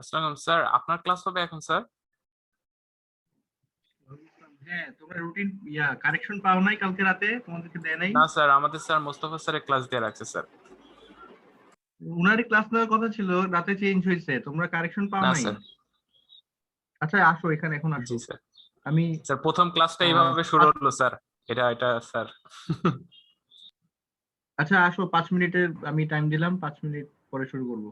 আসসালাম স্যার, আপনার ক্লাস হবে এখন স্যার? হ্যাঁ, তোমরা রুটিন কারেকশন পাও নাই কালকে রাতে? তোমাদেরকে দেয় নাই? না স্যার, আমাদের স্যার মোস্তফা স্যারের ক্লাস দিয়ে রাখছে স্যার। উনারই ক্লাস নেওয়ার কথা ছিল, রাতে চেঞ্জ হয়েছে, তোমরা কারেকশন পাও না নাই? স্যার। আচ্ছা আসো এখানে, এখন আসো। জি স্যার। আমি স্যার প্রথম ক্লাসটা আহ, এইভাবে শুরু পাঁচ- হলো স্যার। এটা স্যার। আচ্ছা আসো, 5 মিনিটের আমি টাইম দিলাম, 5 মিনিট পরে শুরু করবো।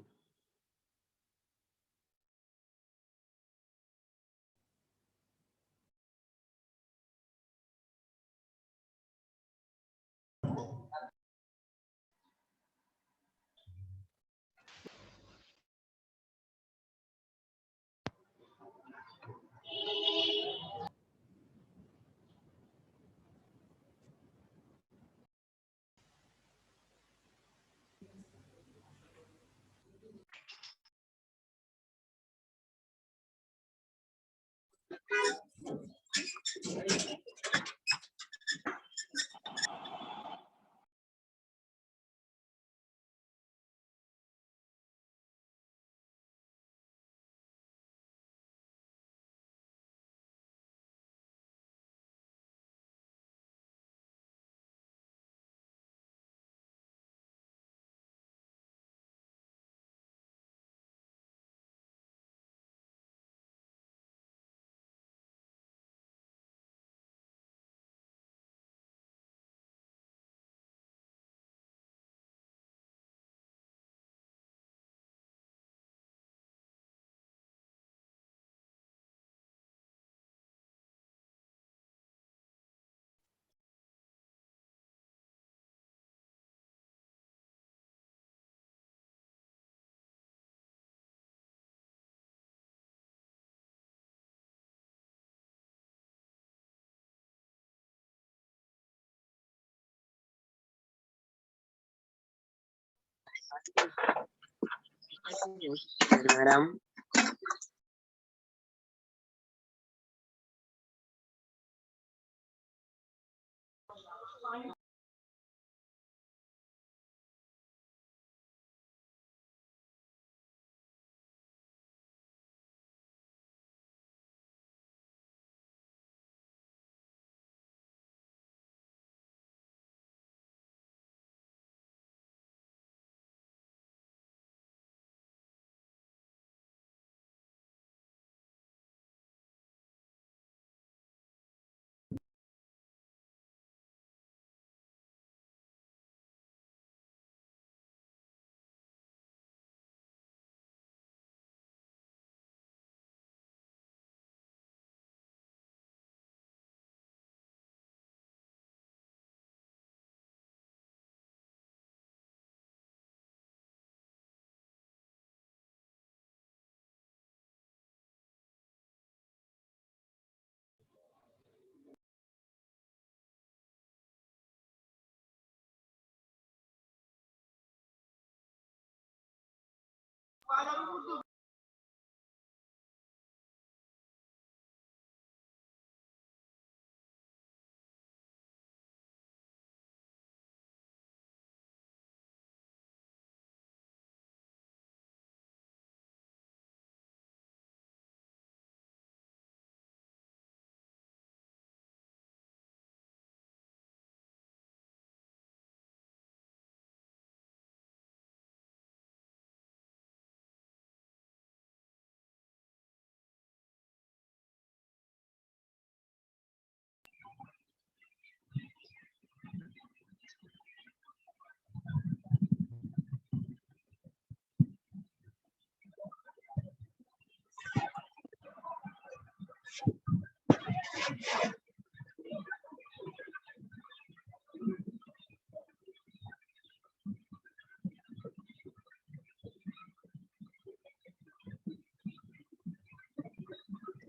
ম্যাডাম,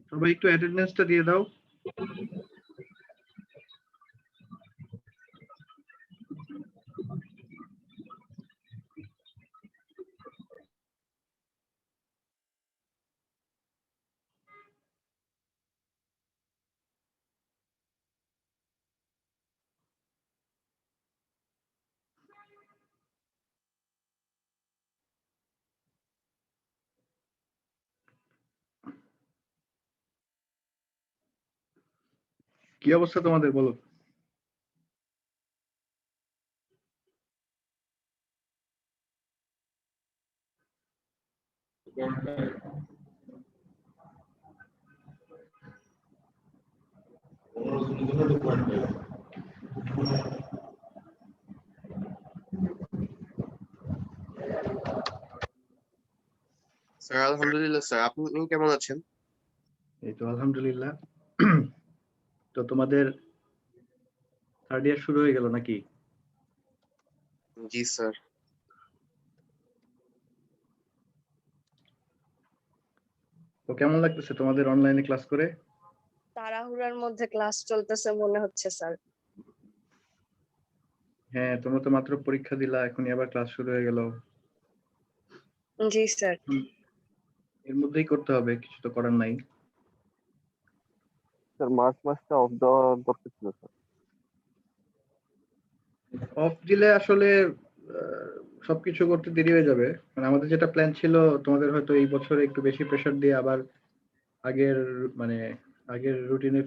সবাই একটু অ্যাটেন্ডেন্সটা দিয়ে দাও। কি অবস্থা তোমাদের বলো? স্যার আলহামদুলিল্লাহ স্যার, আপনি কেমন আছেন? এই তো আলহামদুলিল্লাহ। তো তোমাদের থার্ড ইয়ার শুরু হয়ে গেল নাকি? জি স্যার। তো কেমন লাগতেছে তোমাদের অনলাইনে ক্লাস করে? তাড়াহুড়ার মধ্যে ক্লাস চলতেছে মনে হচ্ছে স্যার। হ্যাঁ, তোমরা তো মাত্র পরীক্ষা দিলা, এখনই আবার ক্লাস শুরু হয়ে গেল। জি স্যার। এর মধ্যেই করতে হবে, কিছু তো করার নাই। স্যার মার্চ মাসটা অফ দেওয়া দরকার ছিল স্যার। অফ দিলে আসলে সবকিছু করতে দেরি হয়ে যাবে। মানে আমাদের যেটা প্ল্যান ছিল, তোমাদের হয়তো এই বছরে একটু বেশি প্রেশার দিয়ে আবার আগের মানে আগের রুটিনে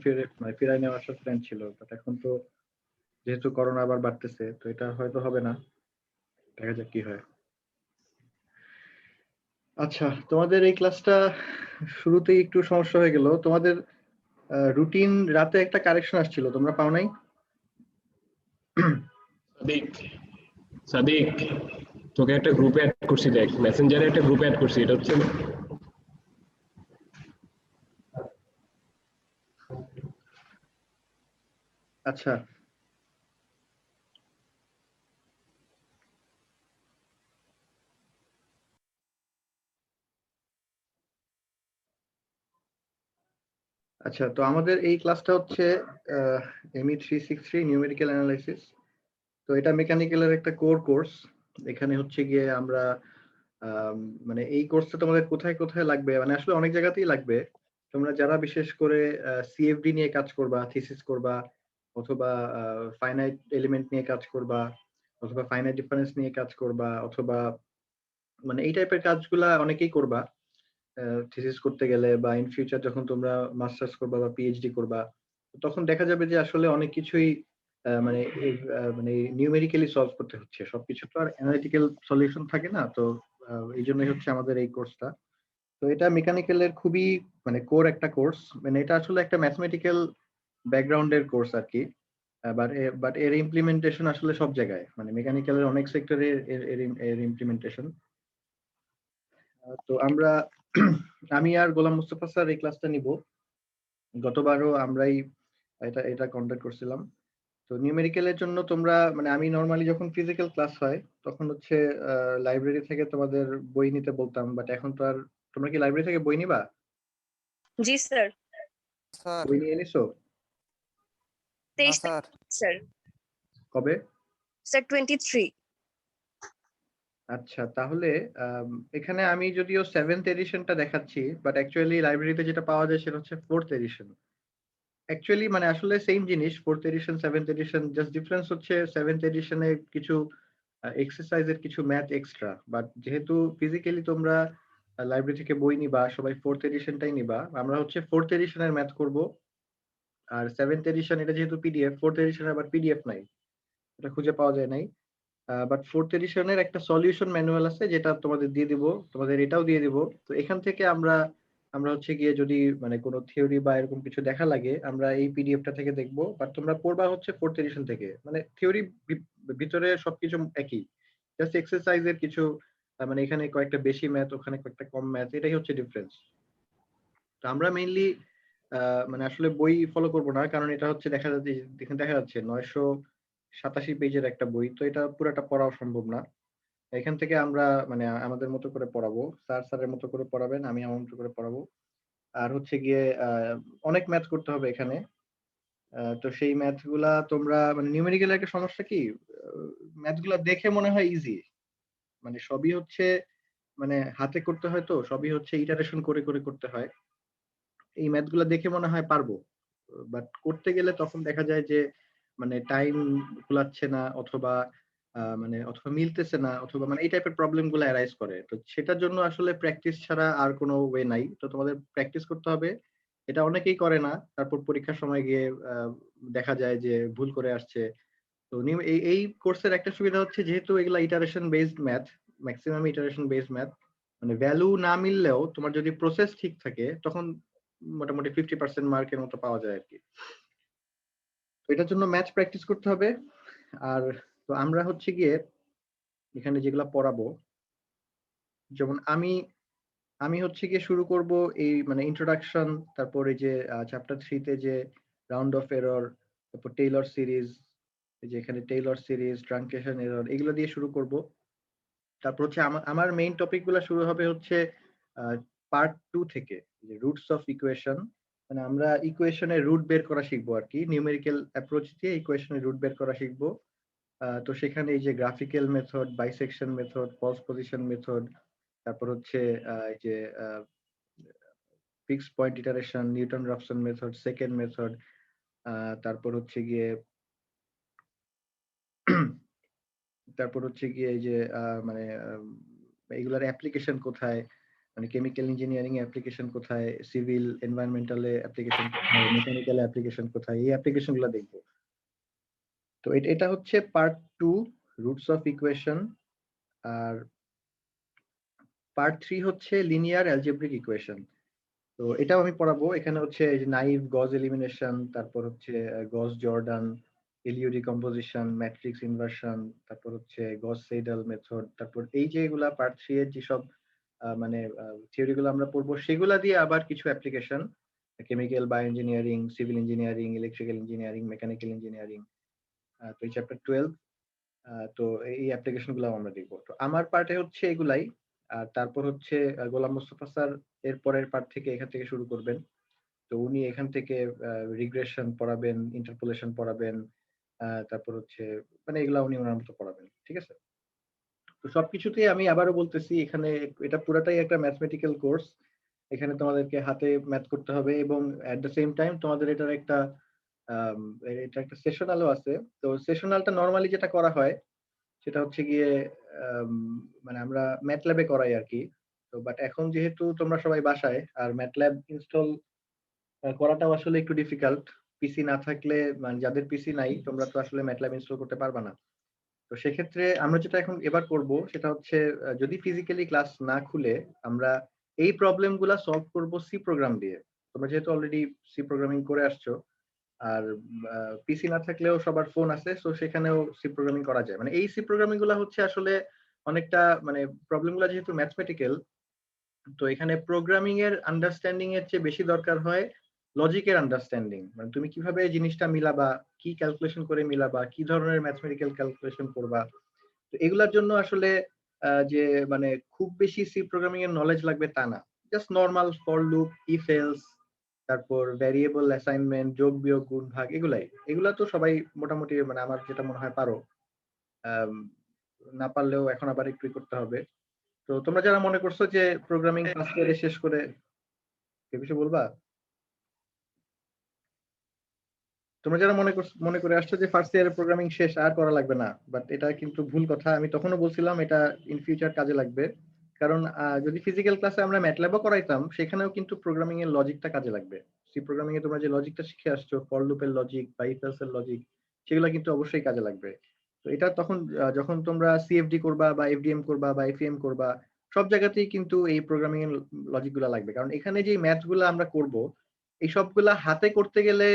ফিরায় নেওয়ার আসার প্ল্যান ছিল, বাট এখন তো যেহেতু করোনা আবার বাড়তেছে, তো এটা হয়তো হবে না। দেখা যাক কি হয়। আচ্ছা, তোমাদের এই ক্লাসটা শুরুতেই একটু সমস্যা হয়ে গেল। তোমাদের রুটিন রাতে একটা কারেকশন আসছিল, তোমরা পাও নাই? সাদিক সাদিক তোকে একটা গ্রুপে অ্যাড করছি, দেখ মেসেঞ্জারে একটা গ্রুপে অ্যাড করছি, এটা হচ্ছে আচ্ছা, আচ্ছা, তো আমাদের এই ক্লাসটা হচ্ছে ME 363 নিউমেরিক্যাল অ্যানালাইসিস। তো এটা মেকানিক্যালের একটা কোর কোর্স। এখানে হচ্ছে গিয়ে আমরা মানে এই কোর্সটা তোমাদের কোথায় কোথায় লাগবে, মানে আসলে অনেক জায়গাতেই লাগবে। তোমরা যারা বিশেষ করে CFD নিয়ে কাজ করবা, থিসিস করবা, অথবা ফাইনাইট এলিমেন্ট নিয়ে কাজ করবা, অথবা ফাইনাইট ডিফারেন্স নিয়ে কাজ করবা, অথবা মানে এই টাইপের কাজগুলা অনেকেই করবা থিসিস করতে গেলে, বা ইন ফিউচার যখন তোমরা মাস্টার্স করবা বা PhD করবা, তখন দেখা যাবে যে আসলে অনেক কিছুই মানে মানে নিউমেরিক্যালি সলভ করতে হচ্ছে। সবকিছু তো আর অ্যানালিটিক্যাল সলিউশন থাকে না। তো এই জন্যই হচ্ছে আমাদের এই কোর্সটা। তো এটা মেকানিক্যালের খুবই মানে কোর একটা কোর্স। মানে এটা আসলে একটা ম্যাথমেটিক্যাল ব্যাকগ্রাউন্ডের কোর্স আর কি। বাট এর ইমপ্লিমেন্টেশন আসলে সব জায়গায়, মানে মেকানিক্যালের অনেক সেক্টরে এর ইমপ্লিমেন্টেশন। তো আমরা আমি আর গোলাম মুস্তফা স্যার এই ক্লাসটা নিব। গতবারও আমরাই এটা কন্ডাক্ট করছিলাম। তো নিউমেরিক্যালের জন্য তোমরা মানে আমি নরমালি যখন ফিজিক্যাল ক্লাস হয় তখন হচ্ছে লাইব্রেরি থেকে তোমাদের বই নিতে বলতাম, বাট এখন তো আর তোমরা কি লাইব্রেরি থেকে বই নিবা? জি স্যার। স্যার বই নিয়ে নিছো? 23 স্যার স্যার। কবে? স্যার 23। আচ্ছা, তাহলে এখানে আমি যদিও 7th এডিশনটা দেখাচ্ছি, বাট অ্যাকচুয়ালি লাইব্রেরিতে যেটা পাওয়া যায় সেটা হচ্ছে 4th এডিশন। অ্যাকচুয়ালি মানে আসলে সেম জিনিস, 4th addition 7th addition, just difference হচ্ছে 7th এডিশনে কিছু এক্সারসাইজের কিছু ম্যাথ এক্সট্রা। বাট যেহেতু ফিজিক্যালি তোমরা লাইব্রেরি থেকে বই নিবা, সবাই 4th এডিশনটাই নিবা। আমরা হচ্ছে 4th এডিশনের ম্যাথ করব। আর 7th এডিশন এটা যেহেতু PDF, 4th এডিশনে আবার PDF নাই, এটা খুঁজে পাওয়া যায় নাই। বাট 4th এডিশনের একটা সলিউশন ম্যানুয়াল আছে, যেটা তোমাদের দিয়ে দিব, তোমাদের এটাও দিয়ে দিব। তো এখান থেকে আমরা আমরা হচ্ছে গিয়ে যদি মানে কোনো থিওরি বা এরকম কিছু দেখা লাগে, আমরা এই PDFটা থেকে দেখবো। বাট তোমরা পড়বা হচ্ছে 4th এডিশন থেকে। মানে থিওরি ভিতরে সবকিছু একই, জাস্ট এক্সারসাইজের কিছু মানে এখানে কয়েকটা বেশি ম্যাথ, ওখানে কয়েকটা কম ম্যাথ, এটাই হচ্ছে ডিফারেন্স। তো আমরা মেইনলি মানে আসলে বই ফলো করব না, কারণ এটা হচ্ছে দেখা যাচ্ছে 987 পেজের একটা বই, তো এটা পুরোটা পড়াও সম্ভব না। এখান থেকে আমরা মানে আমাদের মতো করে পড়াবো, স্যারের মতো করে পড়াবেন, আমি আমার মতো করে পড়াবো। আর হচ্ছে গিয়ে অনেক ম্যাথ করতে হবে এখানে। তো সেই ম্যাথ গুলা তোমরা মানে নিউমেরিক্যাল একটা সমস্যা কি, ম্যাথ গুলা দেখে মনে হয় ইজি, মানে সবই হচ্ছে মানে হাতে করতে হয়, তো সবই হচ্ছে ইটারেশন করে করে করতে হয়। এই ম্যাথ গুলা দেখে মনে হয় পারবো, বাট করতে গেলে তখন দেখা যায় যে মানে টাইম কুলাচ্ছে না, অথবা অথবা মিলতেছে না, অথবা মানে এই টাইপের প্রবলেম গুলো অ্যারাইজ করে। তো সেটার জন্য আসলে প্র্যাকটিস ছাড়া আর কোনো ওয়ে নাই। তো তোমাদের প্র্যাকটিস করতে হবে, এটা অনেকেই করে না, তারপর পরীক্ষার সময় গিয়ে দেখা যায় যে ভুল করে আসছে। তো এই কোর্সের একটা সুবিধা হচ্ছে যেহেতু এগুলা iteration based math, maximum iteration based math, মানে ভ্যালু না মিললেও তোমার যদি প্রসেস ঠিক থাকে তখন মোটামুটি 50% মার্কের মতো পাওয়া যায় আর কি। তো এটার জন্য ম্যাথ প্র্যাকটিস করতে হবে। আর তো আমরা হচ্ছে গিয়ে এখানে যেগুলা পড়াবো, যেমন আমি হচ্ছে গিয়ে শুরু করব এই মানে ইন্ট্রোডাকশন, তারপর এই যে চ্যাপ্টার 3 তে যে রাউন্ড অফ এরর, তারপর টেইলর সিরিজ, এই যে এখানে টেইলর সিরিজ, ট্রাঙ্কেশন এরর, এগুলো দিয়ে শুরু করব। তারপর হচ্ছে আমার মেইন টপিক গুলো শুরু হবে হচ্ছে পার্ট 2 থেকে, যে রুটস অফ ইকুয়েশন, মানে আমরা ইকুয়েশনের রুট বের করা শিখবো আর কি, নিউমেরিক্যাল অ্যাপ্রোচ দিয়ে ইকুয়েশনের রুট বের করা শিখবো। তো সেখানে এই যে graphical method, bisection method, false position method, তারপর হচ্ছে এই যে fixed point iteration, Newton Raphson method, secant method, তারপর হচ্ছে গিয়ে তারপর হচ্ছে গিয়ে এই যে মানে এগুলার অ্যাপ্লিকেশন কোথায়, মানে কেমিক্যাল ইঞ্জিনিয়ারিং অ্যাপ্লিকেশন কোথায়, সিভিল এনভায়রনমেন্টালে অ্যাপ্লিকেশন কোথায়, মেকানিক্যাল অ্যাপ্লিকেশন কোথায়, এই অ্যাপ্লিকেশনগুলো দেখবো। তো এটা হচ্ছে পার্ট 2, রুটস অফ ইকুয়েশন। আর পার্ট 3 হচ্ছে লিনিয়ার অ্যালজেব্রিক ইকুয়েশন। তো এটাও আমি পড়াবো। এখানে হচ্ছে এই যে নাইভ গজ এলিমিনেশন, তারপর হচ্ছে গজ জর্ডান, এলিও ডিকম্পোজিশন, ম্যাট্রিক্স ইনভার্সন, তারপর হচ্ছে গজ সেইডাল মেথড, তারপর এই যে এগুলা পার্ট 3 এর যেসব মানে থিওরি গুলো আমরা পড়বো, সেগুলা দিয়ে আবার কিছু application, chemical, bio engineering, civil engineering, electrical engineering, mechanical engineering. তো এই চ্যাপ্টার 12। তো এই অ্যাপ্লিকেশন গুলো আমরা দেখবো। তো আমার পার্টে হচ্ছে এগুলাই। আর তারপর হচ্ছে গোলাম মোস্তফা স্যার এর পরের পার্ট থেকে এখান থেকে শুরু করবেন। তো উনি এখান থেকে রিগ্রেশন পড়াবেন, ইন্টারপোলেশন পড়াবেন, তারপর হচ্ছে মানে এগুলা উনি ওনার মতো পড়াবেন, ঠিক আছে? তো সবকিছুতেই আমি আবারও বলতেছি, এখানে এটা পুরাটাই একটা ম্যাথমেটিক্যাল কোর্স। এখানে তোমাদেরকে হাতে ম্যাথ করতে হবে এবং এট দ্য সেম টাইম তোমাদের আম, এটা একটা সেশনালও আছে। তো সেশনালটা নর্মালি যেটা করা হয় সেটা হচ্ছে গিয়ে আম, মানে আমরা ম্যাটল্যাবে করাই আর কি। তো বাট এখন যেহেতু তোমরা সবাই বাসায়, আর ম্যাটল্যাব ইনস্টল করাটাও আসলে একটু ডিফিকাল্ট। পিসি না থাকলে, মানে যাদের পিসি নাই, তোমরা তো আসলে ম্যাটল্যাব ইনস্টল করতে পারবা না। তো সেক্ষেত্রে আমরা যেটা এখন এবার করব সেটা হচ্ছে যদি ফিজিক্যালি ক্লাস না খুলে আমরা এই প্রবলেম গুলা সলভ করব সি প্রোগ্রাম দিয়ে। তোমরা যেহেতু অলরেডি সি প্রোগ্রামিং করে আসছো, আর পিসি না থাকলেও সবার ফোন আছে, তো সেখানেও সি প্রোগ্রামিং করা যায়। মানে এই সি প্রোগ্রামিং গুলা হচ্ছে আসলে অনেকটা, মানে প্রবলেম গুলা যেহেতু ম্যাথমেটিক্যাল, তো এখানে প্রোগ্রামিং এর আন্ডারস্ট্যান্ডিং এর চেয়ে বেশি দরকার হয় লজিকের আন্ডারস্ট্যান্ডিং। মানে তুমি কিভাবে জিনিসটা মিলাবা, কি ক্যালকুলেশন করে মিলাবা, কি ধরনের ম্যাথমেটিক্যাল ক্যালকুলেশন করবা। তো এগুলার জন্য আসলে যে মানে খুব বেশি সি প্রোগ্রামিং এর নলেজ লাগবে তা না। Just normal for loop, if else, তারপর ভ্যারিয়েবল অ্যাসাইনমেন্ট, যোগ বিয়োগ গুণ ভাগ, এগুলা তো সবাই মোটামুটি, মানে আমার যেটা মনে হয় পারো। আম, না পারলেও এখন আবার একটু করতে হবে। তো তোমরা যারা মনে করছো যে প্রোগ্রামিং ফার্স্ট ইয়ারে শেষ করে, কেউ কিছু বলবা? তোমরা যারা মনে করে আসছো যে ফার্স্ট ইয়ারে প্রোগ্রামিং শেষ, আর করা লাগবে না, বাট এটা কিন্তু ভুল কথা। আমি তখনও বলছিলাম এটা ইন ফিউচার কাজে লাগবে। কারণ যদি ফিজিক্যাল ক্লাসে আমরা ম্যাটল্যাবও করাইতাম, সেখানেও কিন্তু প্রোগ্রামিং এর লজিকটা কাজে লাগবে। সি প্রোগ্রামিং এ তোমরা যে লজিকটা শিখে আসছো, ফর লুপের লজিক বা ইফ এলস এর লজিক, সেগুলো কিন্তু অবশ্যই কাজে লাগবে। তো এটা তখন যখন তোমরা সিএফডি করবা বা এফডিএম করবা বা এফএম করবা, সব জায়গাতেই কিন্তু এই প্রোগ্রামিং এর লজিক গুলা লাগবে। কারণ এখানে যে ম্যাথ গুলা আমরা করব, এই সবগুলা হাতে করতে গেলে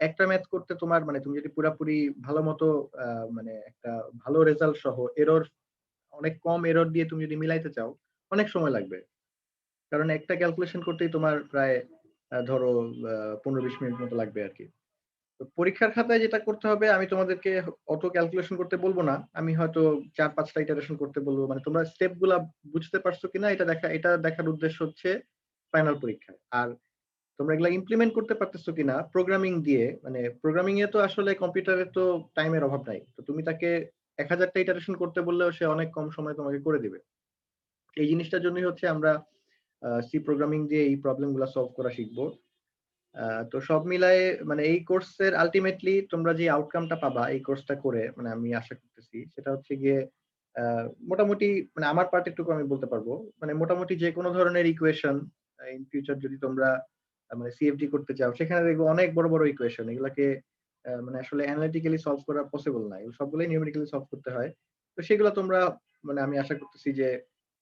একটা ম্যাথ করতে তোমার, মানে তুমি যদি পুরাপুরি ভালো মতো মানে একটা ভালো রেজাল্ট সহ, এরর অনেক কম এরর দিয়ে তুমি যদি মিলাইতে চাও, অনেক সময় লাগবে। কারণ একটা ক্যালকুলেশন করতেই তোমার প্রায় ধরো 15-20 মিনিট মতো লাগবে আর কি। তো পরীক্ষার খাতায় যেটা করতে হবে, আমি তোমাদেরকে অত ক্যালকুলেশন করতে বলবো না, আমি হয়তো 4-5টা ইটারেশন করতে বলবো। মানে তোমরা স্টেপ গুলা বুঝতে পারছো কিনা এটা দেখার উদ্দেশ্য হচ্ছে ফাইনাল পরীক্ষা। আর তোমরা এগুলা ইমপ্লিমেন্ট করতে পারতেছো কিনা প্রোগ্রামিং দিয়ে, মানে প্রোগ্রামিং এ তো আসলে কম্পিউটারে তো টাইমের অভাব নাই। তো তুমি তাকে 1000টা ইটারেশন করতে বললেও সে অনেক কম সময় তোমাকে করে দিবে। এই জিনিসটার জন্যই হচ্ছে আমরা সি প্রোগ্রামিং দিয়ে এই প্রবলেম গুলা সলভ করা শিখবো। তো সব মিলায়ে মানে এই কোর্সের আলটিমেটলি তোমরা যে আউটকামটা পাবা এই কোর্সটা করে, মানে আমি আশা করতেছি সেটা হচ্ছে গিয়ে মোটামুটি, মানে আমার পার্ট একটু আমি বলতে পারবো, মানে মোটামুটি যে কোনো ধরনের ইকুয়েশন ইন ফিউচার যদি তোমরা মানে সিএফডি করতে চাও, সেখানে দেখবো অনেক বড় বড় ইকুয়েশন, এগুলাকে মানে আসলে অ্যানালিটিক্যালি সলভ করা পসিবল না, এগুলো সবগুলোই নিউমেরিক্যালি সলভ করতে হয়। তো সেগুলো তোমরা মানে আমি আশা করতেছি যে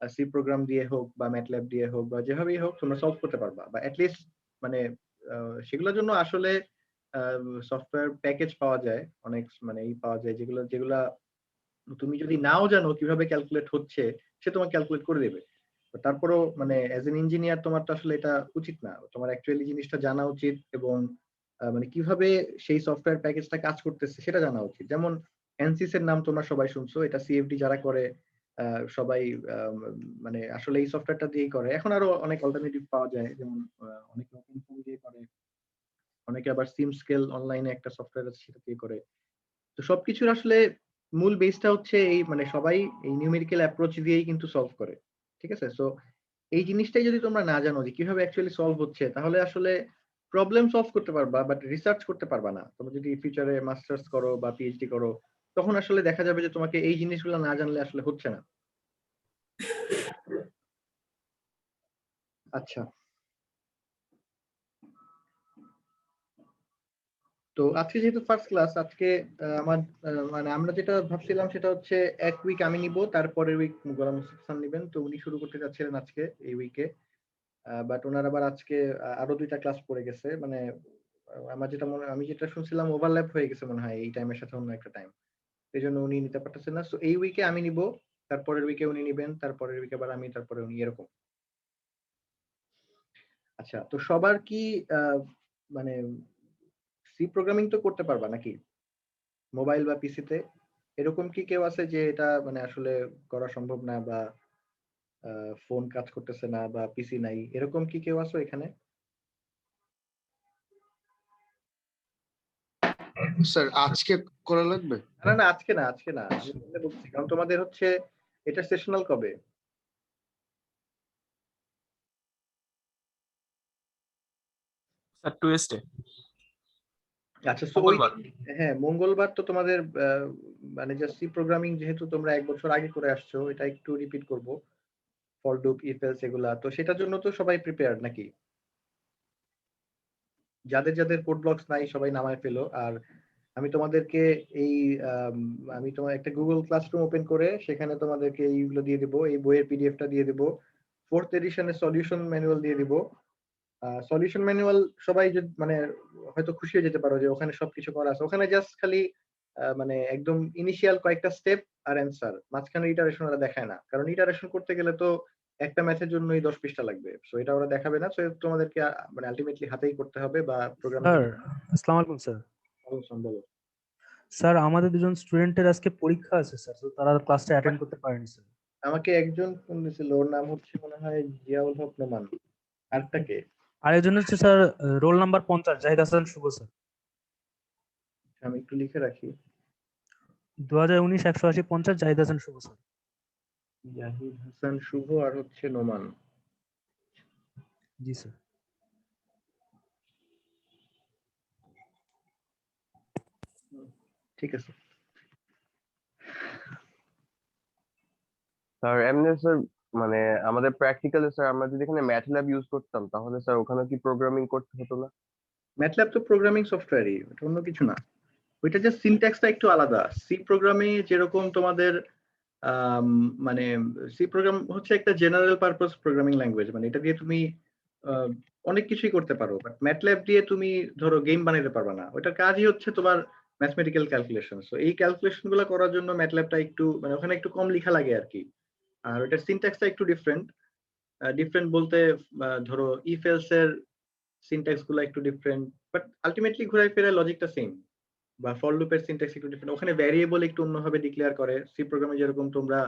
সি প্রোগ্রাম দিয়ে হোক বা ম্যাটল্যাব দিয়ে হোক বা যেভাবেই হোক তোমরা সলভ করতে পারবা, বা অ্যাটলিস্ট মানে সেগুলোর জন্য আসলে সফটওয়্যার প্যাকেজ পাওয়া যায় অনেক, মানে এই পাওয়া যায় যেগুলো যেগুলা তুমি যদি নাও জানো কিভাবে ক্যালকুলেট হচ্ছে, সে তোমাকে ক্যালকুলেট করে দেবে। তারপরেও মানে অ্যাজ এন ইঞ্জিনিয়ার তোমার তো আসলে এটা উচিত না, তোমার অ্যাকচুয়ালি জিনিসটা জানা উচিত এবং মানে কিভাবে সেই সফটওয়্যার প্যাকেজটা কাজ করতেছে সেটা জানা উচিত। যেমন এনসিস এর নাম তোমরা সবাই শুনছো, এটা সিএফডি যারা করে সবাই মানে আসলে এই সফটওয়্যারটা দিয়েই করে। এখন আরো অনেক অল্টারনেটিভ পাওয়া যায়, যেমন অনেকে ওপেন সোর্স দিয়ে করে, অনেকে আবার সিম স্কেল অনলাইনে একটা সফটওয়্যার আছে সেটা দিয়ে করে। তো সবকিছুর আসলে মূল বেসটা হচ্ছে এই মানে সবাই এই নিউমেরিক্যাল অ্যাপ্রোচ দিয়েই কিন্তু সলভ করে, ঠিক আছে? সো এই জিনিসটাই যদি তোমরা না জানো যে কিভাবে অ্যাকচুয়ালি সলভ হচ্ছে, তাহলে আসলে প্রবলেম সলভ করতে পারবা বাট রিসার্চ করতে পারবা না। তোমরা যদি ফিউচারে মাস্টার্স করো বা পিএইচডি করো, তখন আসলে দেখা যাবে যে তোমাকে এই জিনিসগুলো না জানলে আসলে হচ্ছে না। আচ্ছা, তো আজকে যেহেতু ফার্স্ট ক্লাস, আজকে আমার মানে আমরা যেটা ভাবছিলাম সেটা হচ্ছে এক উইক আমি নিব, তারপরের উইক গোলাম মুস্তফা স্যার নিবেন। তো উনি শুরু করতে যাচ্ছিলেন আজকে এই উইকে, বাট ওনার আবার আজকে আরো 2টা ক্লাস পড়ে গেছে, মানে আমার যেটা মনে, আমি যেটা শুনছিলাম ওভারল্যাপ হয়ে গেছে মনে হয় এই টাইমের সাথে অন্য একটা টাইম, এই জন্য উনি নিতে পারতেছেন না। সো এই উইকে আমি নিব, তারপরের উইকে উনি নিবেন, তারপরের উইকে আবার আমি, তারপরে উনি, এরকম। আচ্ছা, তো সবার কি মানে সি প্রোগ্রামিং তো করতে পারবা নাকি মোবাইল বা পিসিতে? এরকম কি কেউ আছে যে এটা মানে আসলে করা সম্ভব না, বা ফোন কাজ করতেছে না বা পিসি নাই, এরকম কি কেউ আছো এখানে? স্যার আজকে করা লাগবে? না না, আজকে না, আজকে না, আমি এমনি বলছি কারণ তোমাদের হচ্ছে এটা সেশনাল কবে? স্যার টুয়েসডে, আচ্ছা, তো ওই মঙ্গলবার। হ্যাঁ মঙ্গলবার তো তোমাদের মানে জাস্ট সি প্রোগ্রামিং যেহেতু তোমরা 1 বছর আগে করে আসছো, এটা একটু রিপিট করব, ফর লুপ, ইফ এলস এগুলা, তো সেটার জন্য তো সবাই প্রিপেয়ার্ড নাকি? যাদের যাদের কোড ব্লকস নাই সবাই নামায় ফেলো। আর আমি তোমাদেরকে এই আমি তোমার একটা গুগল ক্লাসরুম ওপেন করে সেখানে তোমাদেরকে এইগুলো দিয়ে দেবো, এই বইয়ের পিডিএফটা দিয়ে দেবো, 4th এডিশনের সলিউশন ম্যানুয়াল দিয়ে দিব। সলিউশন ম্যানুয়াল সবাই যদি মানে হয়তো খুশি হয়ে যেতে পারো যে ওখানে সবকিছু করা আছে, ওখানে জাস্ট খালি মানে একদম ইনিশিয়াল কয়েকটা স্টেপ আর অ্যান্সার, মাঝখানে ইটারেশন ওরা দেখায় না, কারণ ইটারেশন করতে গেলে তো একটা ম্যাথের জন্যই 10 পৃষ্ঠা লাগবে, সো এটা ওরা দেখাবে না। সো তোমাদেরকে মানে আলটিমেটলি হাতেই করতে হবে বা প্রোগ্রাম স্যার আসসালামু আলাইকুম স্যার। বলো। স্যার আমাদের দুজন স্টুডেন্টের আজকে পরীক্ষা আছে স্যার, তো তারা ক্লাসটা অ্যাটেন্ড করতে পারেনি স্যার। আমাকে একজন ফোন দিয়েছিল, ওর নাম হচ্ছে মনে হয় জিয়াউল হক নোমান। আরেকটা কে? আরেকজন হচ্ছে sir roll number 50 Zahid Hasan Shuvo sir. আমি একটু লিখে রাখি। 2019 180 50 জাহিদ হাসান শুভ স্যার। জাহিদ হাসান শুভ আর হচ্ছে নোমান। জি স্যার। ঠিক আছে। স্যার এমনি স্যার মানে আমাদের প্র্যাকটিক্যালে স্যার আমরা যদি এখানে ম্যাটল্যাব ইউজ করতাম তাহলে স্যার ওখানে কি প্রোগ্রামিং করতে হতো না? ম্যাটল্যাব তো প্রোগ্রামিং সফটওয়্যারই, এটা অন্য কিছু না। ওইটা জাস্ট সিনট্যাক্সটা একটু আলাদা। সি প্রোগ্রামে যেরকম তোমাদের মানে সি প্রোগ্রাম হচ্ছে একটা জেনারেল পারপাস প্রোগ্রামিং ল্যাঙ্গুয়েজ, মানে এটা দিয়ে তুমি আহ, অনেক কিছুই করতে পারো, বাট ম্যাটল্যাব দিয়ে তুমি ধরো গেম বানাতে পারবে না। ওটার কাজই হচ্ছে তোমার ম্যাথমেটিক্যাল ক্যালকুলেশন। সো এই ক্যালকুলেশন গুলো করার জন্য ম্যাটল্যাবটা একটু মানে ওখানে একটু কম লেখা লাগে আর কি। আর ওটার সিনট্যাক্সটা একটু ডিফারেন্ট। ডিফারেন্ট বলতে ধরো ইফ এলস এর সিনট্যাক্স গুলো একটু ডিফারেন্ট, বাট আলটিমেটলি ঘুরাই ফেরায় লজিকটা সেম। বা ফর লুপের সিনট্যাক্স একটু ডিফারেন্ট, ওখানে ভ্যারিয়েবল একটু অন্যভাবে ডিক্লেয়ার করে। সি প্রোগ্রামে যেরকম তোমরা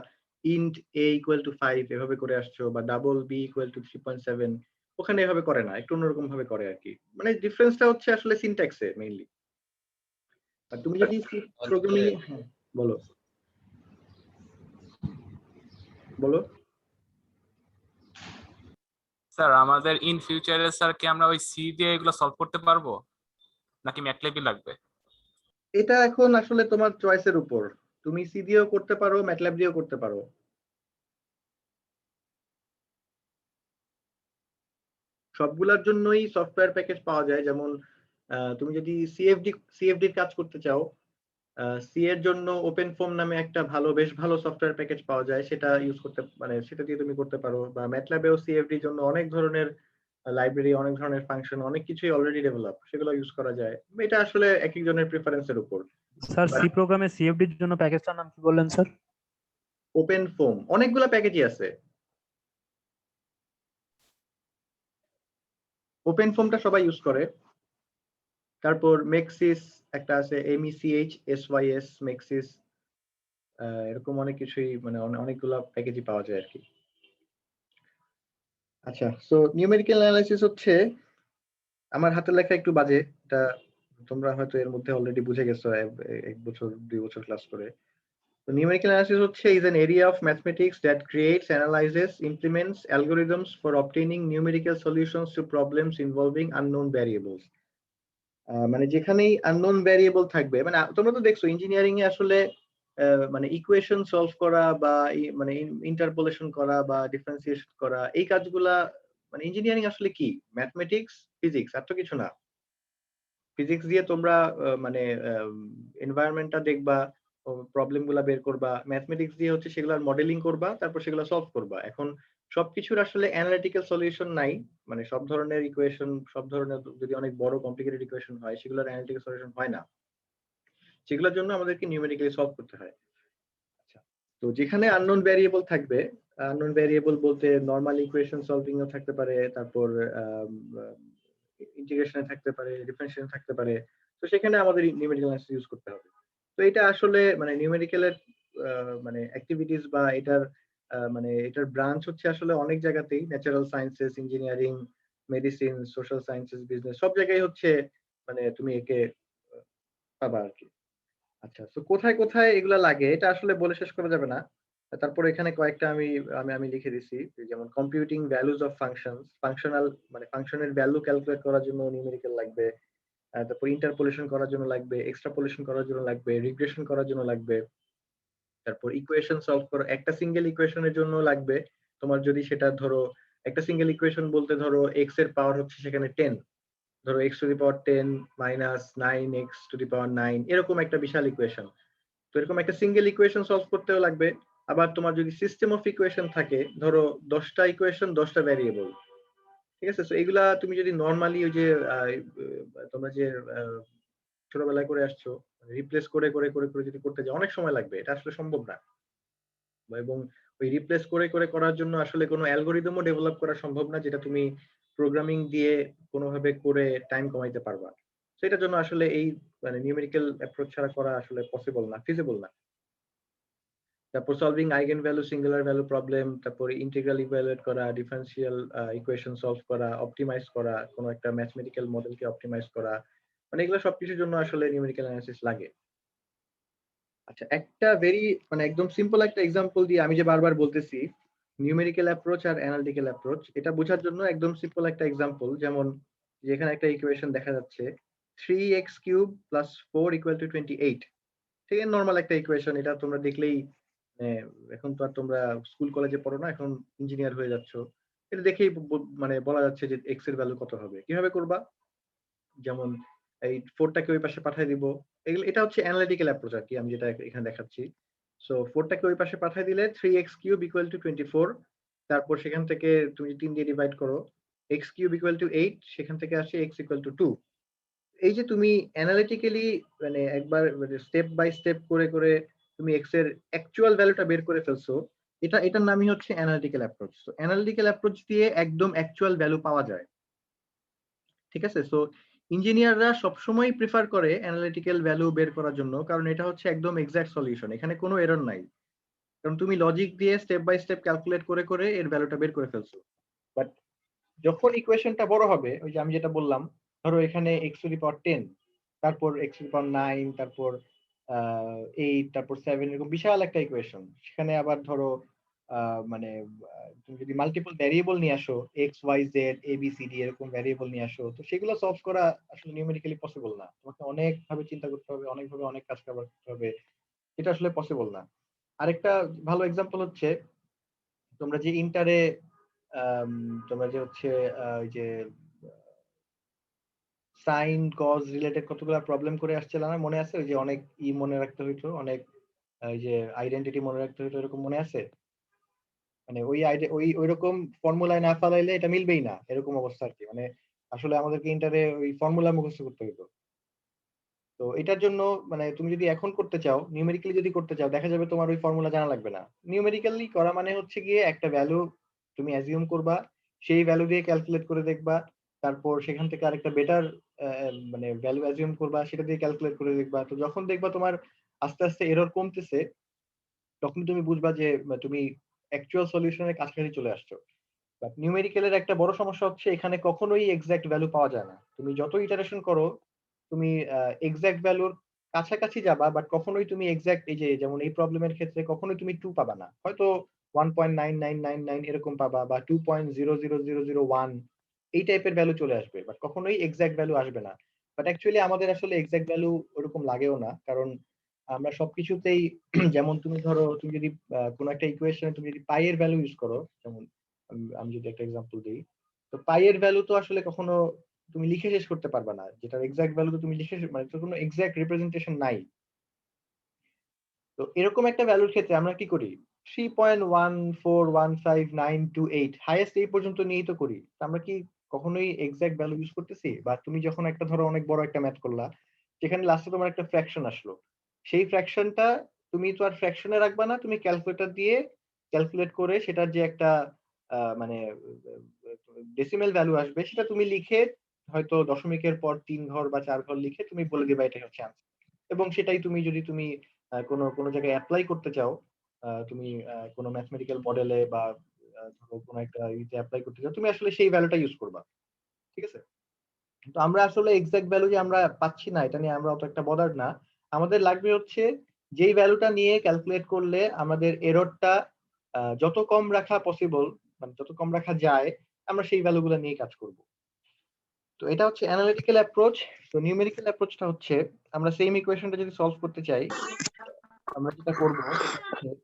ইন্ট a = 5 এভাবে করে আসছো, বা ডাবল b = 3.7, ওখানে এভাবে করে না, একটু অন্যরকম ভাবে করে আর কি। মানে ডিফারেন্সটা হচ্ছে আসলে সিনট্যাক্সে মেইনলি। আর তুমি যদি সি প্রোগ্রামিং, হ্যাঁ বলো বলো। স্যার আমাদের ইন ফিউচারে স্যার কি আমরা ওই সি দিয়ে এগুলো সলভ করতে পারবো নাকি ম্যাটল্যাবই লাগবে? এটা এখন আসলে তোমার চয়েসের উপর, তুমি সি দিয়েও করতে পারো, ম্যাটল্যাব দিয়েও করতে পারো। সবগুলোর জন্যই সফটওয়্যার প্যাকেজ পাওয়া যায়। যেমন তুমি যদি সিএফডির কাজ করতে চাও, সি এর জন্য ওপেন ফর্ম নামে একটা বেশ ভালো সফটওয়্যার প্যাকেজ পাওয়া যায়, সেটা ইউজ করতে মানে সেটা দিয়ে তুমি করতে পারো। বা ম্যাটল্যাবেও সিএফডির জন্য অনেক ধরনের লাইব্রেরি, অনেক ধরনের ফাংশন, অনেক কিছুই অলরেডি ডেভেলপ, সেগুলো ইউজ করা যায়। এটা আসলে এক একজনের প্রেফারেন্সের উপর। স্যার সি প্রোগ্রামে সিএফডির জন্য প্যাকেজটার নাম কি বললেন স্যার? ওপেন ফর্ম, অনেকগুলা প্যাকেজই আছে। ওপেন ফর্মটা সবাই ইউজ করে। তারপর মেক্সিস একটা আছে, MECHSYS মেক্সিস, এরকম অনেক কিছুই মানে অনেকগুলা প্যাকেজই পাওয়া যায় আর কি। আচ্ছা, সো নিউমেরিক্যাল অ্যানালাইসিস হচ্ছে, আমার হাতের লেখা একটু বাজে, এটা তোমরা হয়তো এর মধ্যে অলরেডি বুঝে গেছো 1 বছর 2 বছর ক্লাস করে। তো নিউমেরিক্যাল অ্যানালাইসিস হচ্ছে is an area of mathematics that creates, analyzes, implements algorithms for obtaining numerical solutions to problems involving unknown variables. মানে যেখানেই আননোন ভ্যারিয়েবল থাকবে, মানে তোমরা তো দেখছো ইঞ্জিনিয়ারিং এ আসলে মানে ইকুয়েশন সলভ করা বা মানে ইন্টারপোলেশন করা বা ডিফারেন্সিয়েশন করা, এই কাজগুলা মানে ইঞ্জিনিয়ারিং আসলে কি ম্যাথমেটিক্স, ফিজিক্স, আর তো কিছু না। ফিজিক্স দিয়ে তোমরা মানে এনভায়রনমেন্টটা দেখবা, প্রবলেম গুলা বের করবা, ম্যাথমেটিক্স দিয়ে হচ্ছে সেগুলার মডেলিং করবা, তারপর সেগুলো সলভ করবা। এখন সবকিছুর আসলে অ্যানালিটিক্যাল সলিউশন নাই, মানে সব ধরনের ইকুয়েশন, সব ধরনের যদি অনেক বড় কমপ্লিকেটেড ইকুয়েশন হয়, সেগুলোর অ্যানালিটিক্যাল সলিউশন হয় না, সেগুলোর জন্য আমাদেরকে নিউমেরিক্যালি সলভ করতে হয়। আচ্ছা, তো যেখানে আননোন ভ্যারিয়েবল থাকবে, আননোন ভ্যারিয়েবল বলতে নরমাল ইকুয়েশন সলভিং ও থাকতে পারে, তারপর ইন্টিগ্রেশনে থাকতে পারে, ডিফারেন্সিয়েশন থাকতে পারে, তো সেখানে আমাদের নিউমেরিক্যাল অ্যানালাইসিস ইউজ করতে হবে। তো এটা আসলে মানে নিউমেরিক্যালের মানে অ্যাক্টিভিটিস বা এটার মানে এটার ব্রাঞ্চ হচ্ছে আসলে অনেক জায়গাতেই, natural sciences, engineering, medicine, social sciences, business, সব জায়গায় হচ্ছে মানে তুমি একে পাবা আর কি। আচ্ছা, তো কোথায় কোথায় এগুলা লাগে এটা আসলে বলে শেষ করা যাবে না। তারপর এখানে কয়েকটা আমি আমি আমি লিখে দিছি, যেমন computing values of functions, functional মানে ফাংশনের ভ্যালু ক্যালকুলেট করার জন্য নিউমেরিক্যাল লাগবে, তারপর ইন্টারপোলেশন করার জন্য লাগবে, এক্সট্রাপোলেশন করার জন্য লাগবে, রিগ্রেশন করার জন্য লাগবে, তারপর ইকুয়েশন সলভ করা একটা সিঙ্গেল ইকুয়েশনের জন্য লাগবে। তোমার যদি সেটা ধরো একটা সিঙ্গেল ইকুয়েশন বলতে ধরো এক্স এর পাওয়ার হচ্ছে সেখানে 10, ধরো x to the power 10 minus 9x to the power 9, এরকম একটা বিশাল ইকুয়েশন। তো এরকম একটা সিঙ্গেল ইকুয়েশন সলভ করতেও লাগবে। আবার তোমার যদি সিস্টেম অফ ইকুয়েশন থাকে, ধরো 10টা ইকুয়েশন 10টা ভ্যারিয়েবল, ঠিক আছে? তো এগুলা তুমি যদি নরমালি ওই যে তোমরা যে ছোটবেলায় করে আসছো, রিপ্লেস করে করে করে করে যদি করতে যাও, অনেক সময় লাগবে, এটা আসলে সম্ভব না। এবং ওই রিপ্লেস করে করে করার জন্য আসলে কোনো অ্যালগরিদমও ডেভেলপ করা সম্ভব না, যেটা তুমি প্রোগ্রামিং দিয়ে কোনোভাবে করে টাইম কমাইতে পারবা। তো এটার জন্য আসলে এই মানে নিউমেরিক্যাল অ্যাপ্রোচ ছাড়া করা আসলে পসিবল না, ফিজিবল না। তারপর solving eigen value, singular value problem, তারপর ইন্টিগ্রাল ইভ্যালুয়েট করা, ডিফারেন্সিয়াল ইকুয়েশন সলভ করা, অপটিমাইজ করা, কোনো একটা ম্যাথমেটিক্যাল মডেলকে অপটিমাইজ করা, মানে এগুলো সবকিছুর জন্য আসলে নিউমেরিক্যাল অ্যানালিসিস লাগে। আচ্ছা, একটা মানে একদম সিম্পল একটা এক্সাম্পল দিয়ে, আমি যে বারবার বলতেছি নিউমেরিক্যাল অ্যাপ্রোচ আর অ্যানালিটিক্যাল অ্যাপ্রোচ, এটা বোঝার জন্য একদম সিম্পল একটা এক্সাম্পল, যেমন যেখানে একটা ইকুয়েশন দেখা যাচ্ছে 3x³ + 4 = 28, ঠিক আছে? নরমাল একটা ইকুয়েশন, এটা তোমরা দেখলেই এখন তো আর তোমরা স্কুল কলেজে পড়ো না, এখন ইঞ্জিনিয়ার হয়ে যাচ্ছ, এটা দেখেই মানে বলা যাচ্ছে যে এক্স এর ভ্যালু কত হবে। কিভাবে করবা? যেমন এই 4টাকে ওই পাশে পাঠিয়ে দিব, এটা হচ্ছে অ্যানালিটিক্যাল অ্যাপ্রোচ আর কি, আমি যেটা এখানে দেখাচ্ছি। সো 4টাকে ওই পাশে পাঠিয়ে দিলে 3x³ = 24, তারপর সেখান থেকে তুমি 3 দিয়ে ডিভাইড করো, x³ = 8, সেখান থেকে আসে x = 2। এই যে তুমি অ্যানালিটিক্যালি মানে একবার স্টেপ বাই স্টেপ করে করে তুমি x এর অ্যাকচুয়াল ভ্যালুটা বের করে ফেলছো, এটার নামই হচ্ছে অ্যানালিটিক্যাল অ্যাপ্রোচ। তো অ্যানালিটিক্যাল অ্যাপ্রোচ দিয়ে একদম অ্যাকচুয়াল ভ্যালু পাওয়া যায়, ঠিক আছে? সো ইঞ্জিনিয়াররা সবসময় প্রিফার করে অ্যানালিটিক্যাল ভ্যালু বের করার জন্য, কারণ এটা হচ্ছে একদম এক্সাক্ট সলিউশন, এখানে কোনো এরর নাই, কারণ তুমি লজিক দিয়ে স্টেপ বাই স্টেপ ক্যালকুলেট করে করে এর ভ্যালুটা বের করে ফেলছো। বাট যখন ইকুয়েশনটা বড় হবে, ওই যে আমি যেটা বললাম, ধরো এখানে x⁻10, তারপর x⁻9, তারপর 8, তারপর 7, এরকম বিশাল একটা ইকুয়েশন, সেখানে আবার ধরো মানে তুমি যদি মাল্টিপল ভ্যারিয়েবল নিয়ে আসো, x y z a b c d এরকম ভ্যারিয়েবল নিয়ে আসো, তো সেগুলো সলভ করা আসলে নিউমেরিক্যালি পসিবল না, তোমাকে অনেক ভাবে চিন্তা করতে হবে, অনেকভাবে অনেক কাজ করতে হবে, এটা আসলে পসিবল না। আরেকটা ভালো এক্সাম্পল হচ্ছে, তোমরা যে ইন্টারে তোমরা যে হচ্ছে ওই যে সাইন কজ রিলেটেড কতগুলো প্রবলেম করে আসছিল না, মনে আছে? ওই যে অনেক মনে রাখতে হইতো, অনেক ওই যে আইডেন্টিটি মনে রাখতে হইতো, এরকম মনে আছে? মানে ওই রকম ফর্মুলায় না ফালাইলে এটা মিলবেই না, এরকম অবস্থা আর কি। মানে আসলে আমাদেরকে ইন্টারে ওই ফর্মুলা মুখস্থ করতে হইতো। তো এটার জন্য মানে তুমি যদি এখন করতে চাও, নিউমেরিক্যালি যদি করতে চাও, দেখা যাবে তোমার ওই ফর্মুলা জানা লাগবে না। নিউমেরিক্যালি করা মানে হচ্ছে গিয়ে একটা ভ্যালু তুমি অ্যাজিউম করবা, সেই ভ্যালু দিয়ে ক্যালকুলেট করে দেখবা, তারপর সেখান থেকে আরেকটা বেটার মানে ভ্যালু অ্যাজিউম করবা, সেটা দিয়ে ক্যালকুলেট করে দেখবা। তো যখন দেখবা তোমার আস্তে আস্তে এরর কমতেছে, তখন তুমি বুঝবা যে তুমি অ্যাকচুয়াল সলিউশনের কাছাকাছি চলে আসছো। বাট নিউমেরিক্যালের একটা বড় সমস্যা হচ্ছে এখানে কখনোই এক্সাক্ট ভ্যালু পাওয়া যায় না। তুমি যত ইটারেশন করো, তুমি এক্সাক্ট ভ্যালুর কাছাকাছি যাবা, বাট কখনোই তুমি এক্সাক্ট, এই যে যেমন এই প্রবলেমের ক্ষেত্রে কখনোই তুমি 2 পাবা না, হয়তো 1.9999 এরকম পাবা, বা 2.00001 এই টাইপের ভ্যালু চলে আসবে, বাট কখনোই এক্সাক্ট ভ্যালু আসবে না। বাট অ্যাকচুয়ালি আমাদের আসলে এক্সাক্ট ভ্যালু ওরকম লাগেও না, কারণ আমরা সবকিছুতেই যেমন তুমি ধরো, তুমি যদি কোনো একটা ইকুয়েশনে তুমি যদি পাই এর ভ্যালু ইউজ করো, যেমন আমি যদি একটা এক্সাম্পল দিই, তো পাই এর ভ্যালু তো আসলে কখনো তুমি লিখে শেষ করতে পারবে না, যেটার এক্সাক্ট ভ্যালু তো তুমি লিখে মানে তো কোনো এক্সাক্ট রিপ্রেজেন্টেশন নাই। তো এরকম একটা ভ্যালুর ক্ষেত্রে আমরা কি করি, 3.1415928 হাইয়েস্ট এই পর্যন্ত নিয়েই তো করি। তো আমরা কি কখনোই এক্সাক্ট ভ্যালু ইউজ করতেছি? বা তুমি যখন একটা ধরো অনেক বড় একটা ম্যাথ করলা, সেখানে লাস্টে তোমার একটা ফ্র্যাকশন আসলো, সেই ফ্র্যাকশনটা তুমি তো আর ফ্র্যাকশনে রাখবা না, তুমি ক্যালকুলেটর দিয়ে ক্যালকুলেট করে সেটার যে একটা মানে ডেসিমেল ভ্যালু আসবে, সেটা তুমি লিখে হয়তো দশমিকের পর 3 ঘর বা 4 ঘর লিখে তুমি বলে দিবা এটা হচ্ছে আনসার। এবং সেটাই তুমি যদি তুমি কোনো কোনো জায়গায় অ্যাপ্লাই করতে চাও, তুমি কোনো ম্যাথমেটিক্যাল মডেলে বা ধরো কোনো একটা ইতে অ্যাপ্লাই করতে চাও, তুমি আসলে সেই ভ্যালুটা ইউজ করবা। ঠিক আছে? তো আমরা আসলে এক্সাক্ট ভ্যালু যে আমরা পাচ্ছি না, এটা নিয়ে আমরা অত একটা বদার না। আমাদের লাগবে হচ্ছে যেই ভ্যালুটা নিয়ে ক্যালকুলেট করলে আমাদের এররটা যত কম রাখা পসিবল, মানে যত কম রাখা যায়, আমরা সেই ভ্যালুগুলো নিয়ে কাজ করব। তো এটা হচ্ছে অ্যানালিটিক্যাল অ্যাপ্রোচ। তো নিউমেরিক্যাল অ্যাপ্রোচটা হচ্ছে আমরা সেম ইকুয়েশনটা যদি সলভ করতে চাই, আমরা যেটা করব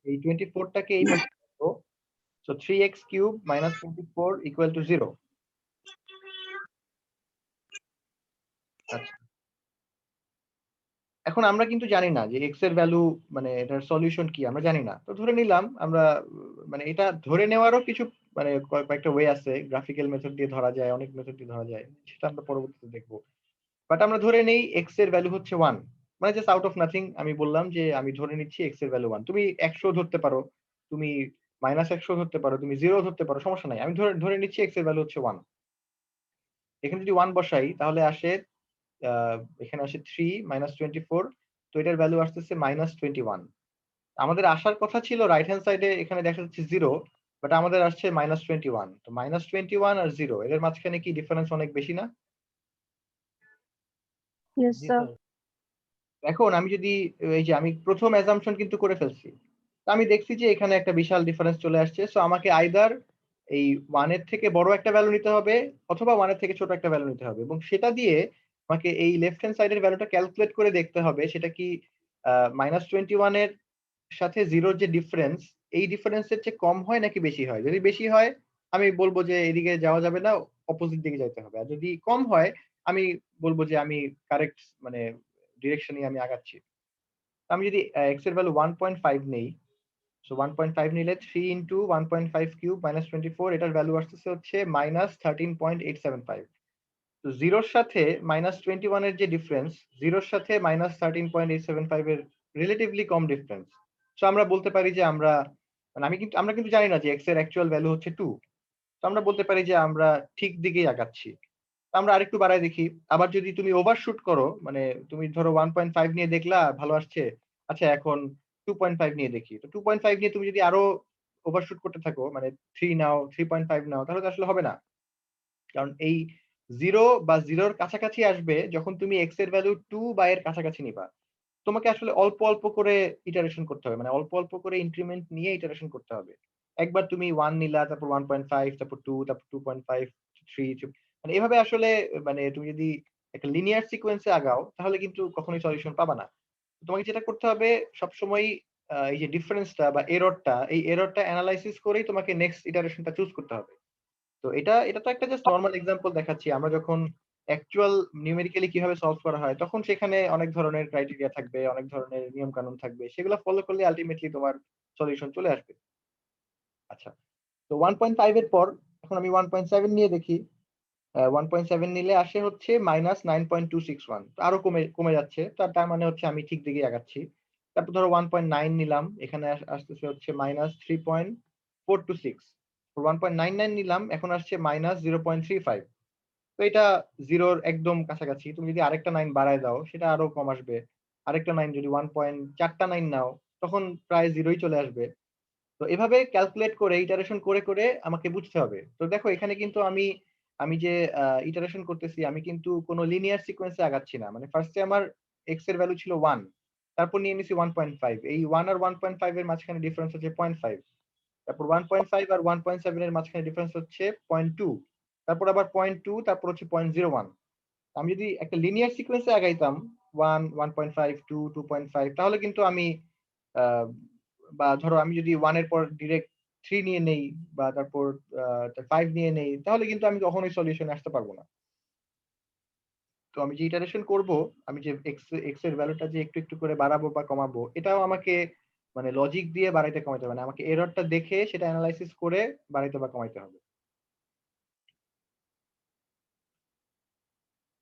এই 24 টাকে এই পাশে রাখবো। So 3x cube minus 24 equal to 0। আচ্ছা, এখন আমরা কিন্তু জানি না যে x এর ভ্যালু মানে এটার সলিউশন কি, আমরা জানি না। তো ধরে নিলাম আমরা মানে এটা ধরে নেওয়ারও কিছু মানে কয়েকটা ওয়ে আছে, গ্রাফিক্যাল মেথড দিয়ে ধরা যায়, অনেক মেথড দিয়ে ধরা যায়, সেটা আমরা পরবর্তীতে দেখবো। বাট আমরা ধরে নেই x এর ভ্যালু হচ্ছে 1, মানে জাস্ট আউট অফ নাথিং আমি বললাম যে আমি ধরে নিচ্ছি x এর ভ্যালু 1। তুমি 100 ধরতে পারো, তুমি -100 ধরতে পারো, তুমি 0 ধরতে পারো, সমস্যা নাই। আমি ধরে ধরে নিচ্ছি x এর ভ্যালু হচ্ছে 1। এখানে যদি 1 বসাই তাহলে আসে এখানে আসে 3 -24, তো এটার ভ্যালু আসতেছে -21। আমাদের আসার কথা ছিল রাইট হ্যান্ড সাইডে, এখানে দেখা যাচ্ছে 0, বাট আমাদের আসছে -21। তো -21 আর 0 এর মাঝখানে কি ডিফারেন্স অনেক বেশি না? ইয়েস জি স্যার। স্যার। এখন আমি যদি এই যে আমি প্রথম অ্যাজাম্পশন কিন্তু করে ফেলছি, তো আমি দেখছি যে এখানে একটা বিশাল ডিফারেন্স চলে আসছে। সো আমাকে আইদার এই 1 এর থেকে বড় একটা ভ্যালু নিতে হবে, অথবা 1 এর থেকে ছোট একটা ভ্যালু নিতে হবে, এবং সেটা দিয়ে আমাকে এই লেফট হ্যান্ড সাইডের ভ্যালুটা ক্যালকুলেট করে দেখতে হবে সেটা কি -21 এর সাথে 0 যে ডিফারেন্স, এই ডিফারেন্সের চেয়ে কম হয় নাকি বেশি হয়। যদি বেশি হয় আমি বলবো যে এদিকে যাওয়া যাবে না, অপোজিট দিকে যাইতে হবে। আর যদি কম হয় আমি বলবো যে আমি কারেক্ট মানে ডিরেকশনে আমি আগাচ্ছি। আমি যদি x এর ভ্যালু 1.5 নেই, সো 1.5 নিলে 3 ইনটু 1.5 কিউব -24, এটার ভ্যালু আসতেছে হচ্ছে -13.875। তো 0 এর সাথে -21 এর যে ডিফারেন্স, 0 এর সাথে -13.875 এর রিলেটিভলি কম ডিফারেন্স। সো আমরা বলতে পারি যে আমরা মানে আমরা কিন্তু জানি না যে x এর অ্যাকচুয়াল ভ্যালু হচ্ছে 2। তো আমরা বলতে পারি যে আমরা ঠিক দিকেই আগাচ্ছি। আমরা আরেকটু বাড়ায় দেখি। আবার যদি তুমি ওভারশুট করো, মানে তুমি ধরো 1.5 নিয়ে দেখলা ভালো আসছে, আচ্ছা এখন 2.5 নিয়ে দেখি। তো 2.5 নিয়ে তুমি যদি আরো ওভারশুট করতে থাকো, মানে 3 নাও, 3.5 নাও, তাহলে তো আসলে হবে না। কারণ এই 0 বা 0 এর কাছাকাছি আসবে যখন তুমি x এর ভ্যালু 2 বা এর কাছাকাছি নিবা। তোমাকে আসলে অল্প অল্প করে ইটারেশন করতে হবে, মানে অল্প অল্প করে ইনক্রিমেন্ট নিয়ে ইটারেশন করতে হবে। একবার তুমি 1 নিলা, তারপর 1.5, তারপর 2, তারপর 2.5, 3, মানে এভাবে আসলে মানে তুমি যদি একটা লিনিয়ার সিকোয়েন্সে আগাও তাহলে কিন্তু কখনোই সলিউশন পাবা না। তোমাকে যেটা করতে হবে সবসময় এই যে ডিফারেন্সটা বা এররটা, এই এররটা এনালাইসিস করেই তোমাকে নেক্সট ইটারেশনটা চুজ করতে হবে। তো এটা তো একটা জাস্ট নরমাল এক্সাম্পল দেখাচ্ছি। আমরা যখন অ্যাকচুয়াল নিউমেরিক্যালি কিভাবে সলভ করা হয় তখন সেখানে অনেক ধরনের ক্রাইটেরিয়া থাকবে, অনেক ধরনের নিয়ম কানুন থাকবে। সেগুলো ফলো করলে আলটিমেটলি তোমার সলিউশন চলে আসবে। আচ্ছা, তো 1.5 এর পর এখন আমি 1.7 নিয়ে দেখি। 1.7 নিলে আসে হচ্ছে -9.261, তো আরো কমে কমে যাচ্ছে। তার মানে হচ্ছে আমি ঠিক দিকে আগাচ্ছি। তারপর ধরো 1.9 নিলাম, এখানে আসতেছে হচ্ছে -3.426। 1.99 নিলাম, এখন আসছে -0.35। তো এটা জিরোর একদম কাছাকাছি। তুমি যদি আরেকটা 9 বাড়ায় দাও সেটা আরো কম আসবে। আরেকটা 9 যদি 1.4টা 9 নাও তখন প্রায় জিরোই চলে আসবে। তো এভাবে ক্যালকুলেট করে ইটারেশন করে করে আমাকে বুঝতে হবে। তো দেখো এখানে কিন্তু আমি যে ইটারেশন করতেছি আমি কিন্তু কোনো লিনিয়ার সিকোয়েন্সে আগাচ্ছি না। মানে ফার্স্টে আমার x এর ভ্যালু ছিল 1, তারপর নিয়ে নিছি 1.5। এই 1 আর 1.5 এর মাঝখানে ডিফারেন্স হচ্ছে 0.5। তারপর 1.5 আর 1.7 এর মাঝখানে ডিফারেন্স হচ্ছে 0.2। তারপর আবার 0.2, তারপর হচ্ছে 0.01। আমি যদি একটা লিনিয়ার সিকোয়েন্সে আগাইতাম 1, 1.5, 2, 2.5, তাহলে কিন্তু আমি আহ, বা ধরো আমি যদি 1 এর পর ডিরেক্ট 3 নিয়ে নেই বা তারপর 5 নিয়ে নেই, তাহলে কিন্তু আমি কখনোই সলিউশনে আসতে পারবো না। তো আমি যে ইটারেশন করব, আমি যে এক্স এর ভ্যালুটা যে একটু একটু করে বাড়াবো বা কমাবো, এটাও আমাকে মানে লজিক দিয়ে বাড়াইতে কমাইতে হবে, মানে আমাকে এররটা দেখে সেটা অ্যানালাইসিস করে বাড়াইতে বা কমাইতে হবে।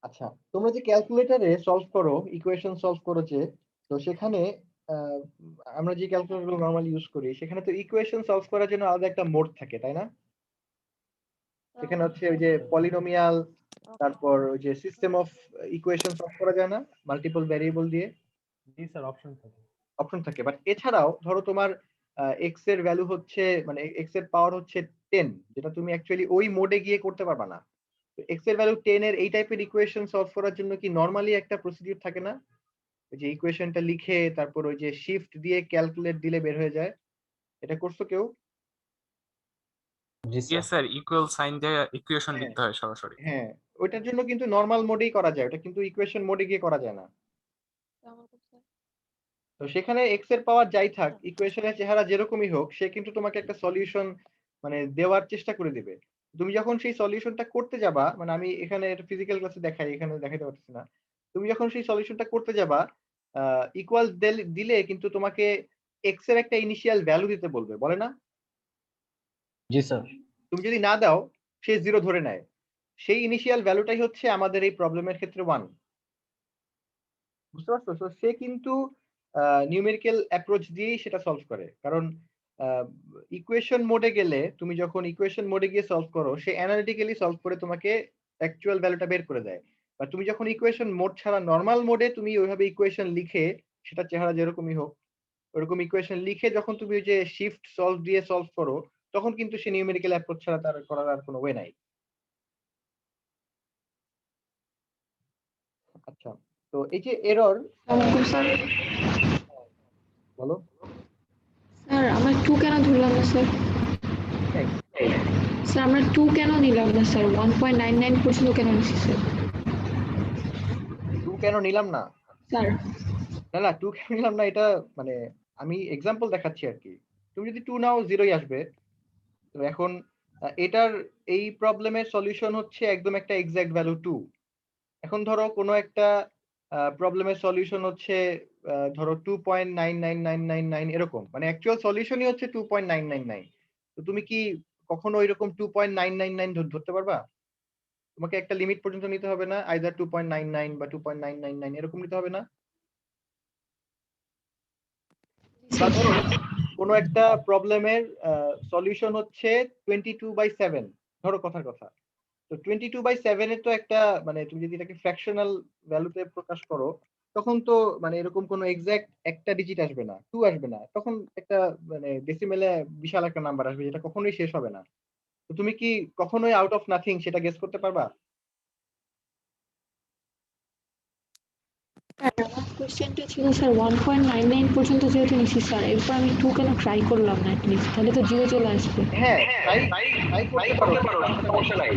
আচ্ছা, তোমরা যে ক্যালকুলেটরে সলভ করো, ইকুয়েশন সলভ করো যে, তো সেখানে আহ, আমরা যে ক্যালকুলেটর গুলো নরমালি ইউজ করি সেখানে তো ইকুয়েশন সলভ করার জন্য আলাদা একটা মোড থাকে, তাই না? সেখানে হচ্ছে ওই যে পলিনোমিয়াল, তারপর ওই যে সিস্টেম অফ ইকুয়েশন সলভ করা যায় না মাল্টিপল ভ্যারিয়েবল দিয়ে, জি স্যার, অপশন থাকে। অপশন থাকে। বাট এছাড়াও ধরো তোমার এক্স এর ভ্যালু হচ্ছে মানে এক্স এর পাওয়ার হচ্ছে 10, যেটা তুমি অ্যাকচুয়ালি ওই মোডে গিয়ে করতে পারবা না। এক্স এর ভ্যালু 10 এর এই টাইপের ইকুয়েশন সলভ করার জন্য কি নরমালি একটা প্রসিডিউর থাকে না? ওই যে ইকুয়েশনটা লিখে তারপর ওই যে শিফট দিয়ে ক্যালকুলেট দিলে বের হয়ে যায়। এটা করছো কেউ? জি ইয়েস স্যার, ইকুয়াল সাইন দিয়ে ইকুয়েশন হ্যাঁ, লিখতে হয় সরাসরি। হ্যাঁ, ওইটার জন্য কিন্তু নর্মাল মোডেই করা যায়, ওটা কিন্তু ইকুয়েশন মোডে গিয়ে করা যায় না। তো সেখানে এক্স এর পাওয়ার যাই থাক, ইকুয়েশনের চেহারা যেরকমই হোক, সে কিন্তু তোমাকে একটা সলিউশন মানে দেওয়ার চেষ্টা করে দিবে। তুমি যখন সেই সলিউশনটা করতে যাবা, মানে আমি এখানে ফিজিক্যাল ক্লাসে দেখাই, এখানে দেখাতে পারতেছি না। তুমি যখন সেই সলিউশনটা করতে যাবা, ইকুয়াল দিলে কিন্তু তোমাকে এক্স এর একটা ইনিশিয়াল ভ্যালু দিতে বলবে, বলে না? জি স্যার। তুমি যদি না দাও সে জিরো ধরে নেয়। সেই ইনিশিয়াল ভ্যালুটাই হচ্ছে আমাদের এই প্রবলেমের ক্ষেত্রে 1। বুঝতে পারছো? তো সে কিন্তু নিউমেরিক্যাল অ্যাপ্রোচ দিয়েই সেটা সলভ করে। কারণ ইকুয়েশন মোডে গেলে, তুমি যখন ইকুয়েশন মোডে গিয়ে সলভ করো, সে অ্যানালিটিক্যালি সলভ করে তোমাকে অ্যাকচুয়াল ভ্যালুটা বের করে দেয়। বা তুমি যখন ইকুয়েশন মোড ছাড়া নর্মাল মোডে তুমি ওইভাবে ইকুয়েশন লিখে, সেটা চেহারা যেরকমই হোক ওরকম ইকুয়েশন লিখে যখন তুমি ওই যে শিফট সলভ দিয়ে সলভ করো, তখন কিন্তু সে নিউমেরিক্যাল অ্যাপ্রোচ ছাড়া তার করার আর কোনো ওয়ে নাই। আচ্ছা, তো এই যে এরর, স্যার, বলো। স্যার আমরা 2 কেন ধরলাম না স্যার? হ্যাঁ, স্যার আমরা 2 কেন নিলাম না স্যার? 1.99 পর্যন্ত কেন নিছি স্যার? 2 কেন নিলাম না? স্যার না না, 2 কেন নিলাম না এটা মানে আমি এক্সাম্পল দেখাচ্ছি আর কি। তুমি যদি 2 নাও জিরোই আসবে। তো এখন এটার এই প্রবলেমের সলিউশন হচ্ছে একদম একটা এক্সাক্ট ভ্যালু 2। এখন ধরো কোনো একটা প্রবলেমের সলিউশন হচ্ছে ধরো 2.99999 এরকম, মানে অ্যাকচুয়াল সলিউশনই হচ্ছে 2.999। তো তুমি কি কখনো এরকম 2.999 ধরতে পারবা? তোমাকে একটা লিমিট পর্যন্ত নিতে হবে না, আইদার 2.99 বা 2.999 এরকম নিতে হবে না? বা ধরো কোনো একটা প্রবলেমের সলিউশন হচ্ছে 22/7, ধরো কথার কথা। তো 22/7 এর তো একটা মানে তুমি যদি এটাকে ফ্র্যাকশনাল ভ্যালুতে প্রকাশ করো, তখন তো মানে এরকম কোনো এক্সাক্ট একটা ডিজিট আসবে না, 2 আসবে না, তখন একটা মানে ডেসিমেলে বিশাল একটা নাম্বার আসবে যেটা কখনোই শেষ হবে না। তো তুমি কি কখনোই আউট অফ নাথিং সেটা গেস করতে পারবা? আমার কোশ্চেনটা ছিল স্যার 1.99 পর্যন্ত যেহেতু নিছি স্যার, এরপর আমি 2 কেন ট্রাই করলাম না অ্যাটলিস্ট? তাহলে তো জিরো চলে আসবে। হ্যাঁ, ট্রাই ট্রাই করতে পারো, সমস্যা নাই।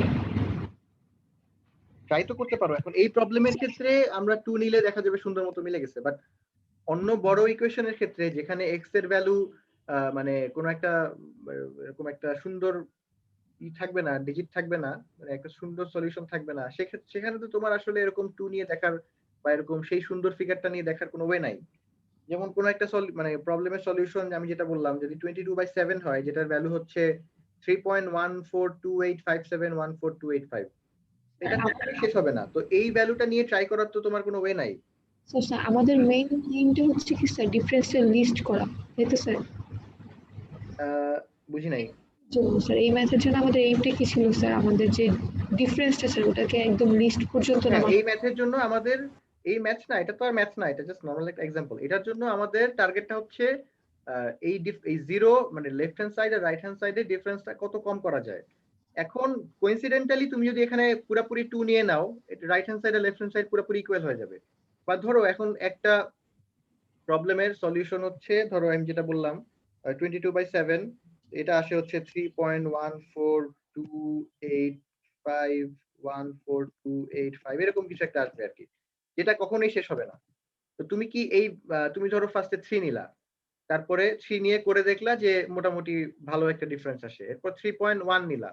ট্রাই তো করতে পারো। এখন এই প্রবলেমের ক্ষেত্রে আমরা 2 নিলে দেখা যাবে সুন্দর মতো মিলে গেছে। বাট অন্য বড় ইকুয়েশনের ক্ষেত্রে যেখানে এক্স এর ভ্যালু মানে কোন একটা এরকম একটা সুন্দর থাকবে না, ডিজিট থাকবে না, মানে একটা সুন্দর সলিউশন থাকবে না, সেখানে তো তোমার আসলে এরকম 2 নিয়ে দেখার বা এরকম সেই সুন্দর ফিগারটা নিয়ে দেখার কোনো ওয়ে নাই। যেমন কোনো একটা মানে প্রবলেমের সলিউশন আমি যেটা বললাম, যদি 22/7 হয়, যেটার ভ্যালু হচ্ছে 3.1428571425, এটা কখনোই শেষ হবে না। তো এই ভ্যালুটা নিয়ে ট্রাই করার তো তোমার কোনো ওয়ে নাই। স্যার আমাদের মেইন এইমটা হচ্ছে কি স্যার ডিফারেন্সিয়াল লিস্ট করা, তাই তো স্যার? বুঝি নাই। স্যার এই ম্যাথের জন্য আমাদের এইমটা কি ছিল স্যার? আমাদের যে ডিফারেন্সটা স্যার ওটাকে একদম লিস্ট পর্যন্ত হ্যাঁ, নামানো। এই ম্যাথের জন্য আমাদের, এই ম্যাথ না, এটা তো আর ম্যাথ না, এটা জাস্ট নরমাল একটা এক্সাম্পল। এটার জন্য আমাদের টার্গেটটা হচ্ছে এই জিরো মানে লেফট হ্যান্ড সাইড আর রাইট হ্যান্ড সাইডে ডিফারেন্সটা কত কম করা যায়। এখন কোইন্সিডেন্টালি তুমি যদি এখানে পুরোপুরি 2 নিয়ে নাও, রাইট হ্যান্ড সাইড আর লেফট হ্যান্ড সাইড পুরোপুরি ইকুয়াল হয়ে যাবে। বা ধরো এখন একটা প্রবলেমের সলিউশন হচ্ছে, ধরো আমি যেটা বললাম 22/7, এটা আসে হচ্ছে 3.142851425 এরকম কিছু একটা আসবে আর কি, যেটা কখনোই শেষ হবে না। তো তুমি কি এই তুমি ধরো ফার্স্টে 3 নিলা, তারপরে 3 নিয়ে করে দেখলা যে মোটামুটি ভালো একটা ডিফারেন্স আসে, এরপর 3.1 নিলা,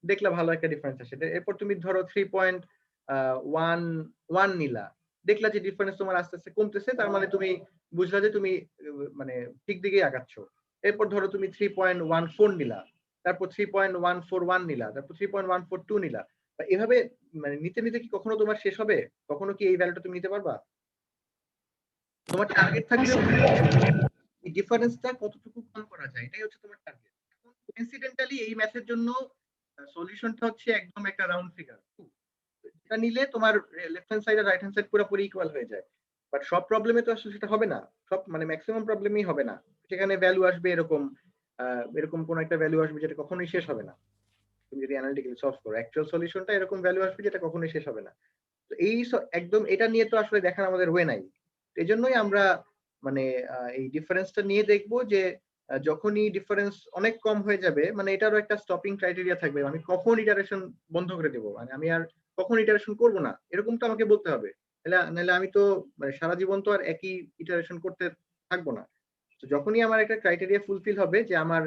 দেখলা ভালো একটা ডিফারেন্স আসে, এরপর তুমি ধরো 3.11 নিলা, দেখলা যে ডিফারেন্স তোমার আস্তে আস্তে কমতেছে, তার মানে তুমি বুঝলা যে তুমি মানে ঠিক দিকেই আগাচ্ছ। এরপর ধরো তুমি 3.14 নিলা, তারপর 3.141 নিলা, তারপর 3.142 নিলা। এভাবে মানে নিতে নিতে কি কখনো তোমার শেষ হবে? কখনো কি এই ভ্যালুটা তুমি নিতে পারবা? তোমার টার্গেট থাকবে এই ডিফারেন্সটা কতটুকু কম করা যায়, এটাই হচ্ছে তোমার টার্গেট। এখন কোইন্সিডেন্টালি এই ম্যাথের জন্য সলিউশনটা হচ্ছে একদম একটা রাউন্ড ফিগার, এটা নিলে তোমার লেফট হ্যান্ড সাইড আর রাইট হ্যান্ড সাইড পুরোপুরি ইকুয়াল হয়ে যায়। বাট সব প্রবলেমে তো আসলে সেটা হবে না, সব মানে ম্যাক্সিমাম প্রবলেমই হবে না, সেখানে ভ্যালু আসবে এরকম এরকম কোন একটা ভ্যালু আসবে যেটা কখনোই শেষ হবে না। তুমি যদি অ্যানালিটিক্যালি সলভ করো, অ্যাকচুয়াল সলিউশনটা এরকম ভ্যালু আসবে যেটা কখনোই শেষ হবে না। তো এই একদম এটা নিয়ে তো আসলে দেখার আমাদের ওয়ে নাই। এই জন্যই আমরা মানে এই ডিফারেন্সটা নিয়ে দেখবো যে যখনই ডিফারেন্স অনেক কম হয়ে যাবে, মানে এটারও একটা স্টপিং ক্রাইটেরিয়া থাকবে, আমি কখন ইটারেশন বন্ধ করে দেবো, মানে আমি আর কখন ইটারেশন করবো না, এরকম তো আমাকে বলতে হবে। নাহলে আমি তো মানে সারা জীবন তো আর একই ইটারেশন করতে থাকবো না। তো যখনই আমার একটা ক্রাইটেরিয়া ফুলফিল হবে যে আমার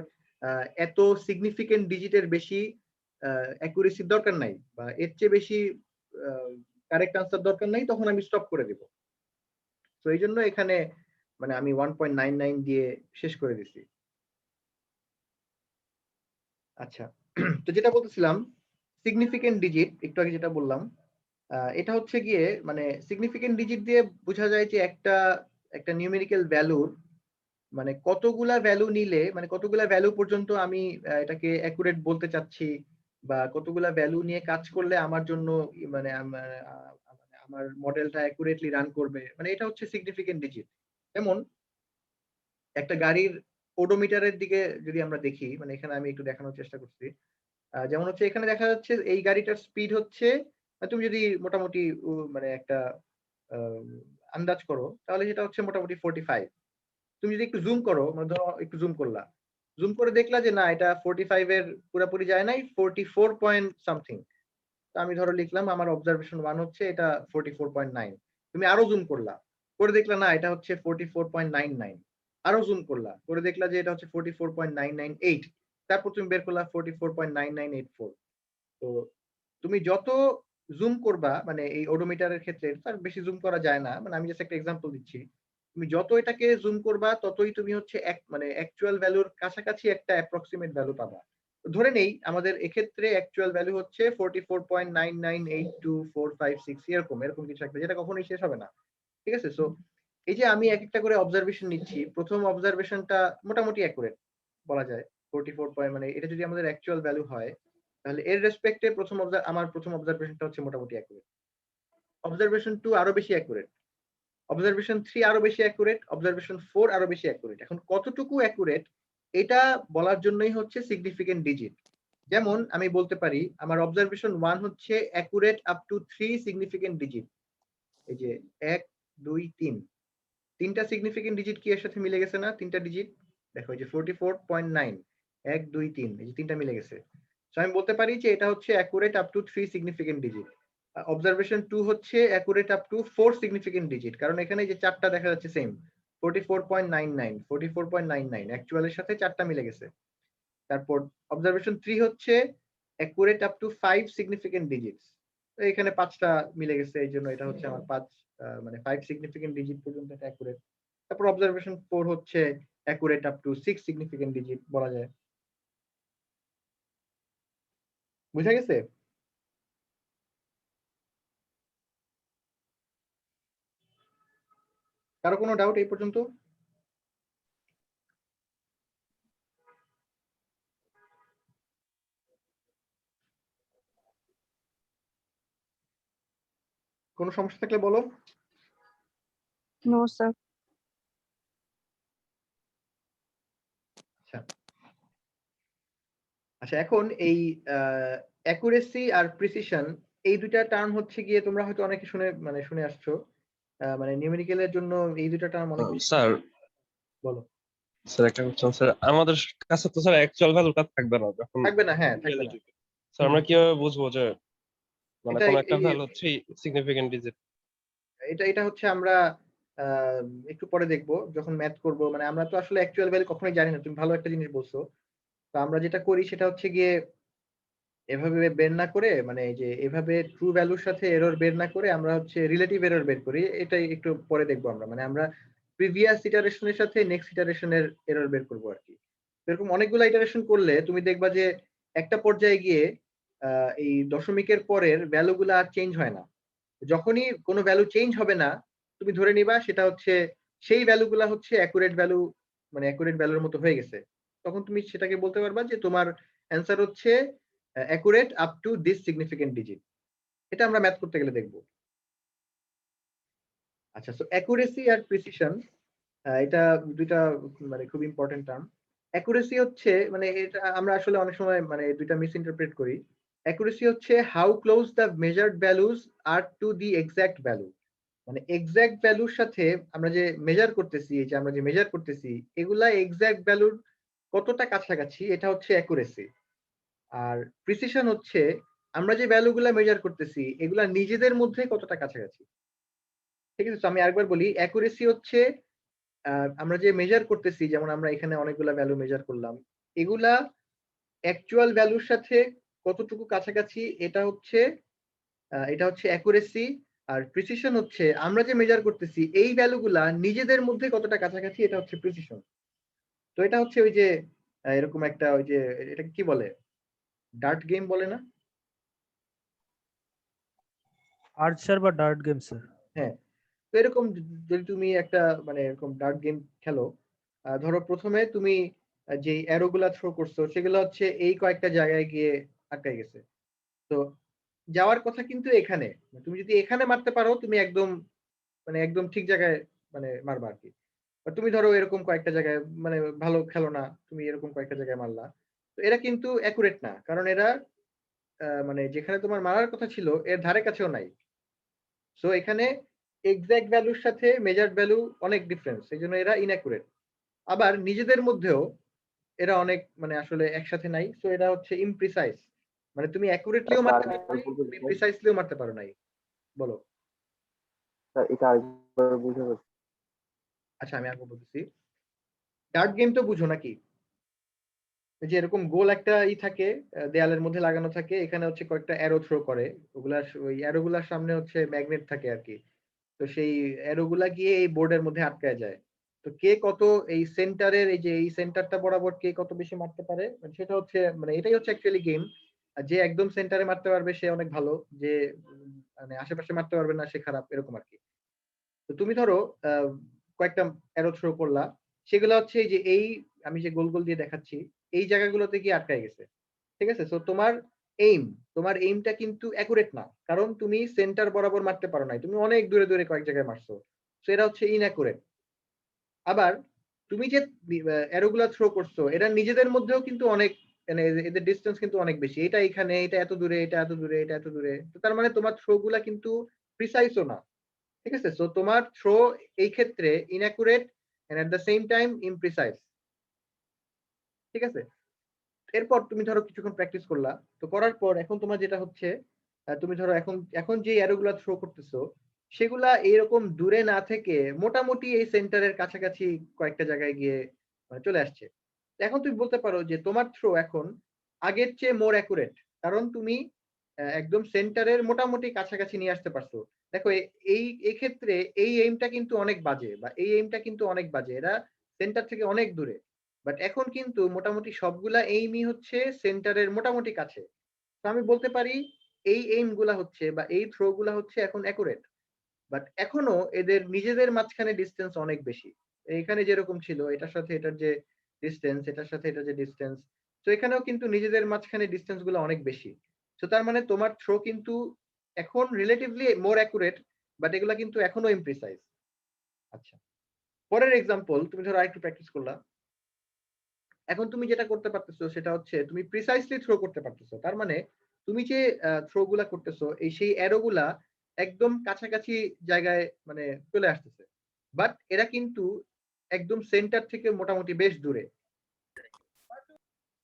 এত সিগনিফিকেন্ট ডিজিটের বেশি অ্যাকুরেসির দরকার নাই, বা এর চেয়ে বেশি কারেক্ট আনসার দরকার নাই, তখন আমি স্টপ করে দেব। তো এই জন্য এখানে মানে আমি 1.99 দিয়ে শেষ করে দিছি। আচ্ছা, তো যেটা বলতেছিলাম সিগনিফিকেন্ট ডিজিট, একটু আগে যেটা বললাম, এটা হচ্ছে গিয়ে মানে সিগনিফিকেন্ট ডিজিট দিয়ে বোঝা যায় যে একটা নিউমেরিক্যাল ভ্যালুর মানে কতগুলা ভ্যালু নিলে, মানে কতগুলা ভ্যালু পর্যন্ত আমি এটাকে অ্যাকুরেট বলতে চাচ্ছি, বা কতগুলা ভ্যালু নিয়ে কাজ করলে আমার জন্য মানে আমার মডেলটা অ্যাকুরেটলি রান করবে, মানে এটা হচ্ছে সিগনিফিকেন্ট ডিজিট। যেমন একটা গাড়ির ওডোমিটারের দিকে যদি আমরা দেখি, মানে এখানে আমি একটু দেখানোর চেষ্টা করছি, যেমন হচ্ছে এখানে দেখা যাচ্ছে এই গাড়িটার স্পিড হচ্ছে, তুমি যদি মোটামুটি মানে একটা আন্দাজ করো, তাহলে যেটা হচ্ছে মোটামুটি 45। তুমি যদি একটু জুম করো, মানে ধরো একটু জুম করলা, জুম করে দেখলা যে না, এটা 45 এর পুরোপুরি যায় নাই, 44 পয়েন্ট সামথিং। আমি ধরো লিখলাম আমার অবজারভেশন 1 হচ্ছে এটা 44.9। তুমি আরো জুম করলা, করে দেখলা না এটা হচ্ছে 44.99। আরো জুম করলা, করে দেখলা যে এটা হচ্ছে 44.998। তারপর তুমি বের করলা 44.9984। তো তুমি যত জুম করবা, মানে এই ওডোমিটারের ক্ষেত্রে তার বেশি জুম করা যায় না, মানে আমি জাস্ট একটা এক্সাম্পল দিচ্ছি, তুমি যত এটাকে জুম করবা ততই তুমি হচ্ছে মানে অ্যাকচুয়াল ভ্যালুর কাছাকাছি একটা অ্যাপ্রক্সিমেট ভ্যালু পাবা। ধরে নেই আমাদের এক্ষেত্রে অ্যাকচুয়াল ভ্যালু হচ্ছে 44.998245 এরকম কিছু একটা, যেটা কখনোই শেষ হবে না। ঠিক আছে? সো এই যে আমি এক একটা করে অবজারভেশন নিচ্ছি, প্রথম অবজারভেশনটা মোটামুটি অ্যাকুরেট বলা যায় 44 পয়েন্ট, মানে এটা যদি আমাদের অ্যাকচুয়াল ভ্যালু হয়, তাহলে এর রেসপেক্টে আমার প্রথম অবজারভেশনটা হচ্ছে মোটামুটি অ্যাকুরেট। অবজারভেশন 2 আরো বেশি অ্যাকুরেট, অবজারভেশন 3 আরো বেশি অ্যাকুরেট, অবজারভেশন 4 আরো বেশি অ্যাকুরেট। এখন কতটুকু অ্যাকুরেট এটা বলার জন্যই হচ্ছে সিগনিফিকেন্ট ডিজিট। যেমন আমি বলতে পারি আমার অবজারভেশন 1 হচ্ছে accurate up to 3 significant digit. এই যে 1 2 3, তিনটা সিগনিফিকেন্ট ডিজিট কি এর সাথে মিলে গেছে না? তিনটা ডিজিট দেখো, এই যে 44.9 1 2 3, এই যে তিনটা মিলে গেছে। সো আমি বলতে পারি যে এটা হচ্ছে accurate up to 3 significant digit. Observation 2 হচ্ছে accurate up two 4 significant digit, কারণ এখানে যে চারটা দেখা যাচ্ছে সেম 44.99 44.99 অ্যাকচুয়ালের সাথে চারটা মিলে গেছে। তারপর অবজারভেশন 3 হচ্ছে accurate up two 5 significant digits. তো এখানে 5টা মিলে গেছে, এই জন্য এটা হচ্ছে আমার 5 মানে 5 সিগনিফিকেন্ট ডিজিট পর্যন্ত এটা অ্যাকুরেট। তারপর অবজারভেশন 4 হচ্ছে accurate up two 6 significant digit বলা যায়। বুঝা গেছে? কারো কোনো ডাউট এই পর্যন্ত? কোনো সমস্যা থাকলে বলো। No sir. আচ্ছা আচ্ছা, এখন এই অ্যাকুরেসি আর প্রিসিশন এই দুইটা টার্ম হচ্ছে গিয়ে তোমরা হয়তো অনেকে শুনে আসছো। মানে নিউমেরিক্যালের জন্য এই দুইটা টার্ম অনেক বেশি। স্যার বলো। স্যার একটা কোশ্চেন স্যার, আমাদের কাছে তো স্যার অ্যাকচুয়াল ভ্যালুটা থাকবে না যখন থাকবে না, হ্যাঁ থাকবে না। স্যার আমরা কিভাবে বুঝবো যে মানে এটা কোন একটা এই- ভ্যালু হচ্ছে সিগনিফিকেন্ট ডিজিট? এটা হচ্ছে আমরা একটু পরে দেখবো যখন ম্যাথ করব। মানে আমরা তো আসলে অ্যাকচুয়াল ভ্যালু কখনোই জানি না। তুমি ভালো একটা জিনিস বলছো। তো আমরা যেটা করি সেটা হচ্ছে গিয়ে এভাবে বের না করে, মানে এই যে এভাবে ট্রু ভ্যালুর সাথে এরর বের না করে আমরা হচ্ছে রিলেটিভ এরর বের করি। এটাই একটু পরে দেখবো আমরা। মানে আমরা প্রিভিয়াস ইটারেশনের সাথে নেক্সট ইটারেশনের এরর বের করবো আর কি। এরকম অনেকগুলো ইটারেশন করলে তুমি দেখবা যে একটা পর্যায়ে গিয়ে এই দশমিকের পরের ভ্যালুগুলো আর চেঞ্জ হয় না। যখনই কোনো ভ্যালু চেঞ্জ হবে না, তুমি ধরে নিবা সেটা হচ্ছে সেই ভ্যালুগুলা হচ্ছে অ্যাকুরেট ভ্যালু, মানে অ্যাকুরেট ভ্যালুর মতো হয়ে গেছে। তখন তুমি সেটাকে বলতে পারবা যে তোমার অ্যান্সার হচ্ছে accurate up to this significant digit. এটা আমরা ম্যাথ করতে গেলে দেখবো। আচ্ছা, সো অ্যাকুরেসি আর প্রিসিশন এটা দুইটা মানে খুব ইম্পর্টেন্ট টার্ম। অ্যাকুরেসি হচ্ছে মানে এটা আমরা আসলে অনেক সময় মানে দুইটা মিস ইন্টারপ্রেট করি। অ্যাকুরেসি হচ্ছে how close the measured values are to the exact value. মানে এক্সাক্ট ভ্যালুর সাথে আমরা যে মেজার করতেছি, এই যে আমরা যে মেজার করতেছি এগুলা এক্সাক্ট ভ্যালুর কতটা কাছাকাছি, এটা হচ্ছে অ্যাকুরেসি। আর প্রিসিশন হচ্ছে আমরা যে ভ্যালুগুলা মেজার করতেছি এগুলা নিজেদের মধ্যে কতটা কাছাকাছি। ঠিক আছে, তো আমি আরেকবার বলি, অ্যাকুরেসি হচ্ছে আমরা যে মেজার করতেছি, যেমন আমরা এখানে অনেকগুলা ভ্যালু মেজার করলাম, এগুলা অ্যাকচুয়াল ভ্যালুর সাথে কতটুকু কাছাকাছি এটা হচ্ছে অ্যাকুরেসি। আর প্রিসিশন হচ্ছে আমরা যে মেজার করতেছি এই ভ্যালুগুলা নিজেদের মধ্যে কতটা কাছাকাছি, এটা হচ্ছে প্রিসিশন। তো এটা হচ্ছে ওই যে এরকম একটা ওই যে এটা কি বলে, ডার্ট গেম বলে না? আর্চার বা ডার্ট গেম স্যার। হ্যাঁ, তো এরকম যদি তুমি একটা মানে এরকম ডার্ট গেম খেলো, ধরো প্রথমে তুমি যে অ্যারো গুলা থ্রো করছো সেগুলো হচ্ছে এই কয়েকটা জায়গায় গিয়ে আটকে গেছে। তো যাওয়ার কথা কিন্তু এখানে, তুমি যদি এখানে মারতে পারো তুমি একদম মানে একদম ঠিক জায়গায় মানে মারবা আর কি। বা তুমি ধরো এরকম কয়েকটা জায়গায় মানে ভালো খেলো না, তুমি এরকম কয়েকটা জায়গায় মারলা, তো এরা কিন্তু অ্যাকুরেট না, কারণ এরা মানে যেখানে তোমার মারার কথা ছিল এর ধারে কাছেও নাই। সো এখানে এক্সাক্ট ভ্যালুর সাথে মেজার্ড ভ্যালু অনেক ডিফারেন্স, এই জন্য এরা ইনঅ্যাকুরেট। আবার নিজেদের মধ্যেও এরা অনেক মানে আসলে একসাথে নাই, সো এরা হচ্ছে ইমপ্রিসাইজ। মানে তুমি অ্যাকুরেটলিও মারতে পারো নাই, তুমি প্রিসাইজলিও মারতে পারো নাই। বলো। স্যার এটা আরেকবার বুঝে পাচ্ছি। আচ্ছা আমি আগে বলতেছি, ডার্ট গেম তো বুঝো নাকি? যে এরকম গোল একটা থাকে, দেয়ালের মধ্যে লাগানো থাকে, এখানে হচ্ছে কয়েকটা অ্যারো থ্রো করে, ওগুলা ওই অ্যারো গুলার সামনে হচ্ছে ম্যাগনেট থাকে আর কি। তো সেই অ্যারো গুলা গিয়ে এই বোর্ডের মধ্যে আটকায় যায়। তো কে কত এই সেন্টারের এই যে এই সেন্টারটা বরাবর কে কত বেশি মারতে পারে, মানে সেটা হচ্ছে মানে এটাই হচ্ছে অ্যাকচুয়ালি গেম। যে একদম সেন্টারে মারতে পারবে সে অনেক ভালো, যে মানে আশেপাশে মারতে পারবে না সে খারাপ, এরকম আর কি। তো তুমি ধরো কয়েকটা অ্যারো থ্রো করলা, সেগুলো হচ্ছে এই যে এই আমি যে গোল গোল দিয়ে দেখাচ্ছি এই জায়গাগুলোতে গিয়ে আটকায় গেছে। ঠিক আছে, সো তোমার এইমটা কিন্তু অ্যাকুরেট না, কারণ তুমি সেন্টার বরাবর মারতে পারো নাই, তুমি অনেক দূরে দূরে কয়েক জায়গায় মারছো, সো এটা হচ্ছে ইনঅ্যাকুরেট। আবার তুমি যে অ্যারোগুলা থ্রো করছো এরা নিজেদের মধ্যেও কিন্তু অনেক মানে এদের ডিসটেন্স কিন্তু অনেক বেশি, এটা এখানে, এটা এত দূরে, এটা এত দূরে, এটা এত দূরে, তো তার মানে তোমার থ্রো গুলা কিন্তু প্রিসাইজও না। ঠিক আছে, সো তোমার থ্রো এই ক্ষেত্রে inaccurate and at the same time imprecise. ঠিক আছে, এরপর তুমি ধরো কিছুক্ষণ প্র্যাকটিস করলা, তো করার পর এখন তোমার যেটা হচ্ছে তুমি ধরো এখন যে অ্যারোগুলা থ্রো করতেছো সেগুলা এরকম দূরে না থেকে মোটামুটি এই সেন্টারের কাছাকাছি কয়েকটা জায়গায় গিয়ে মানে চলে আসছে। এখন তুমি বলতে পারো যে তোমার থ্রো এখন আগের চেয়ে মোর অ্যাকুরেট, কারণ তুমি একদম সেন্টারের মোটামুটি কাছাকাছি নিয়ে আসতে পারছো। দেখো এই ক্ষেত্রে এই এইমটা কিন্তু অনেক বাজে, বা এই এইমটা কিন্তু অনেক বাজে, এরা সেন্টার থেকে অনেক দূরে। বাট এখন কিন্তু মোটামুটি সবগুলা এইমই হচ্ছে সেন্টারের মোটামুটি কাছে। তো আমি বলতে পারি এই এইম গুলা হচ্ছে বা এই থ্রো গুলা হচ্ছে এখন অ্যাকুরেট, বাট এখনো এদের নিজেদের মাঝখানে ডিস্টেন্স অনেক বেশি। এখানে যেরকম ছিল এটার সাথে এটার যে ডিস্টেন্স, এটার সাথে এটার যে ডিস্টেন্স, তো এখানেও কিন্তু নিজেদের মাঝখানে ডিস্টেন্স গুলো অনেক বেশি। তো তার মানে তোমার থ্রো কিন্তু এখন রিলেটিভলি মোর অ্যাকুরেট, বাট এগুলা কিন্তু এখনো ইমপ্রিসাইজ। আচ্ছা, পরের এক্সাম্পল, তুমি ধরো আরেকটু প্র্যাকটিস করলা। এখন তুমি যেটা করতে পারতেছো সেটা হচ্ছে তুমি প্রিসাইসলি থ্রো করতে পারতেছো। তার মানে তুমি যে থ্রো গুলা করতেছো এই সেই অ্যারো গুলা একদম কাছাকাছি জায়গায় মানে চলে আসতেছে, বাট এরা কিন্তু একদম সেন্টার থেকে মোটামুটি বেশ দূরে।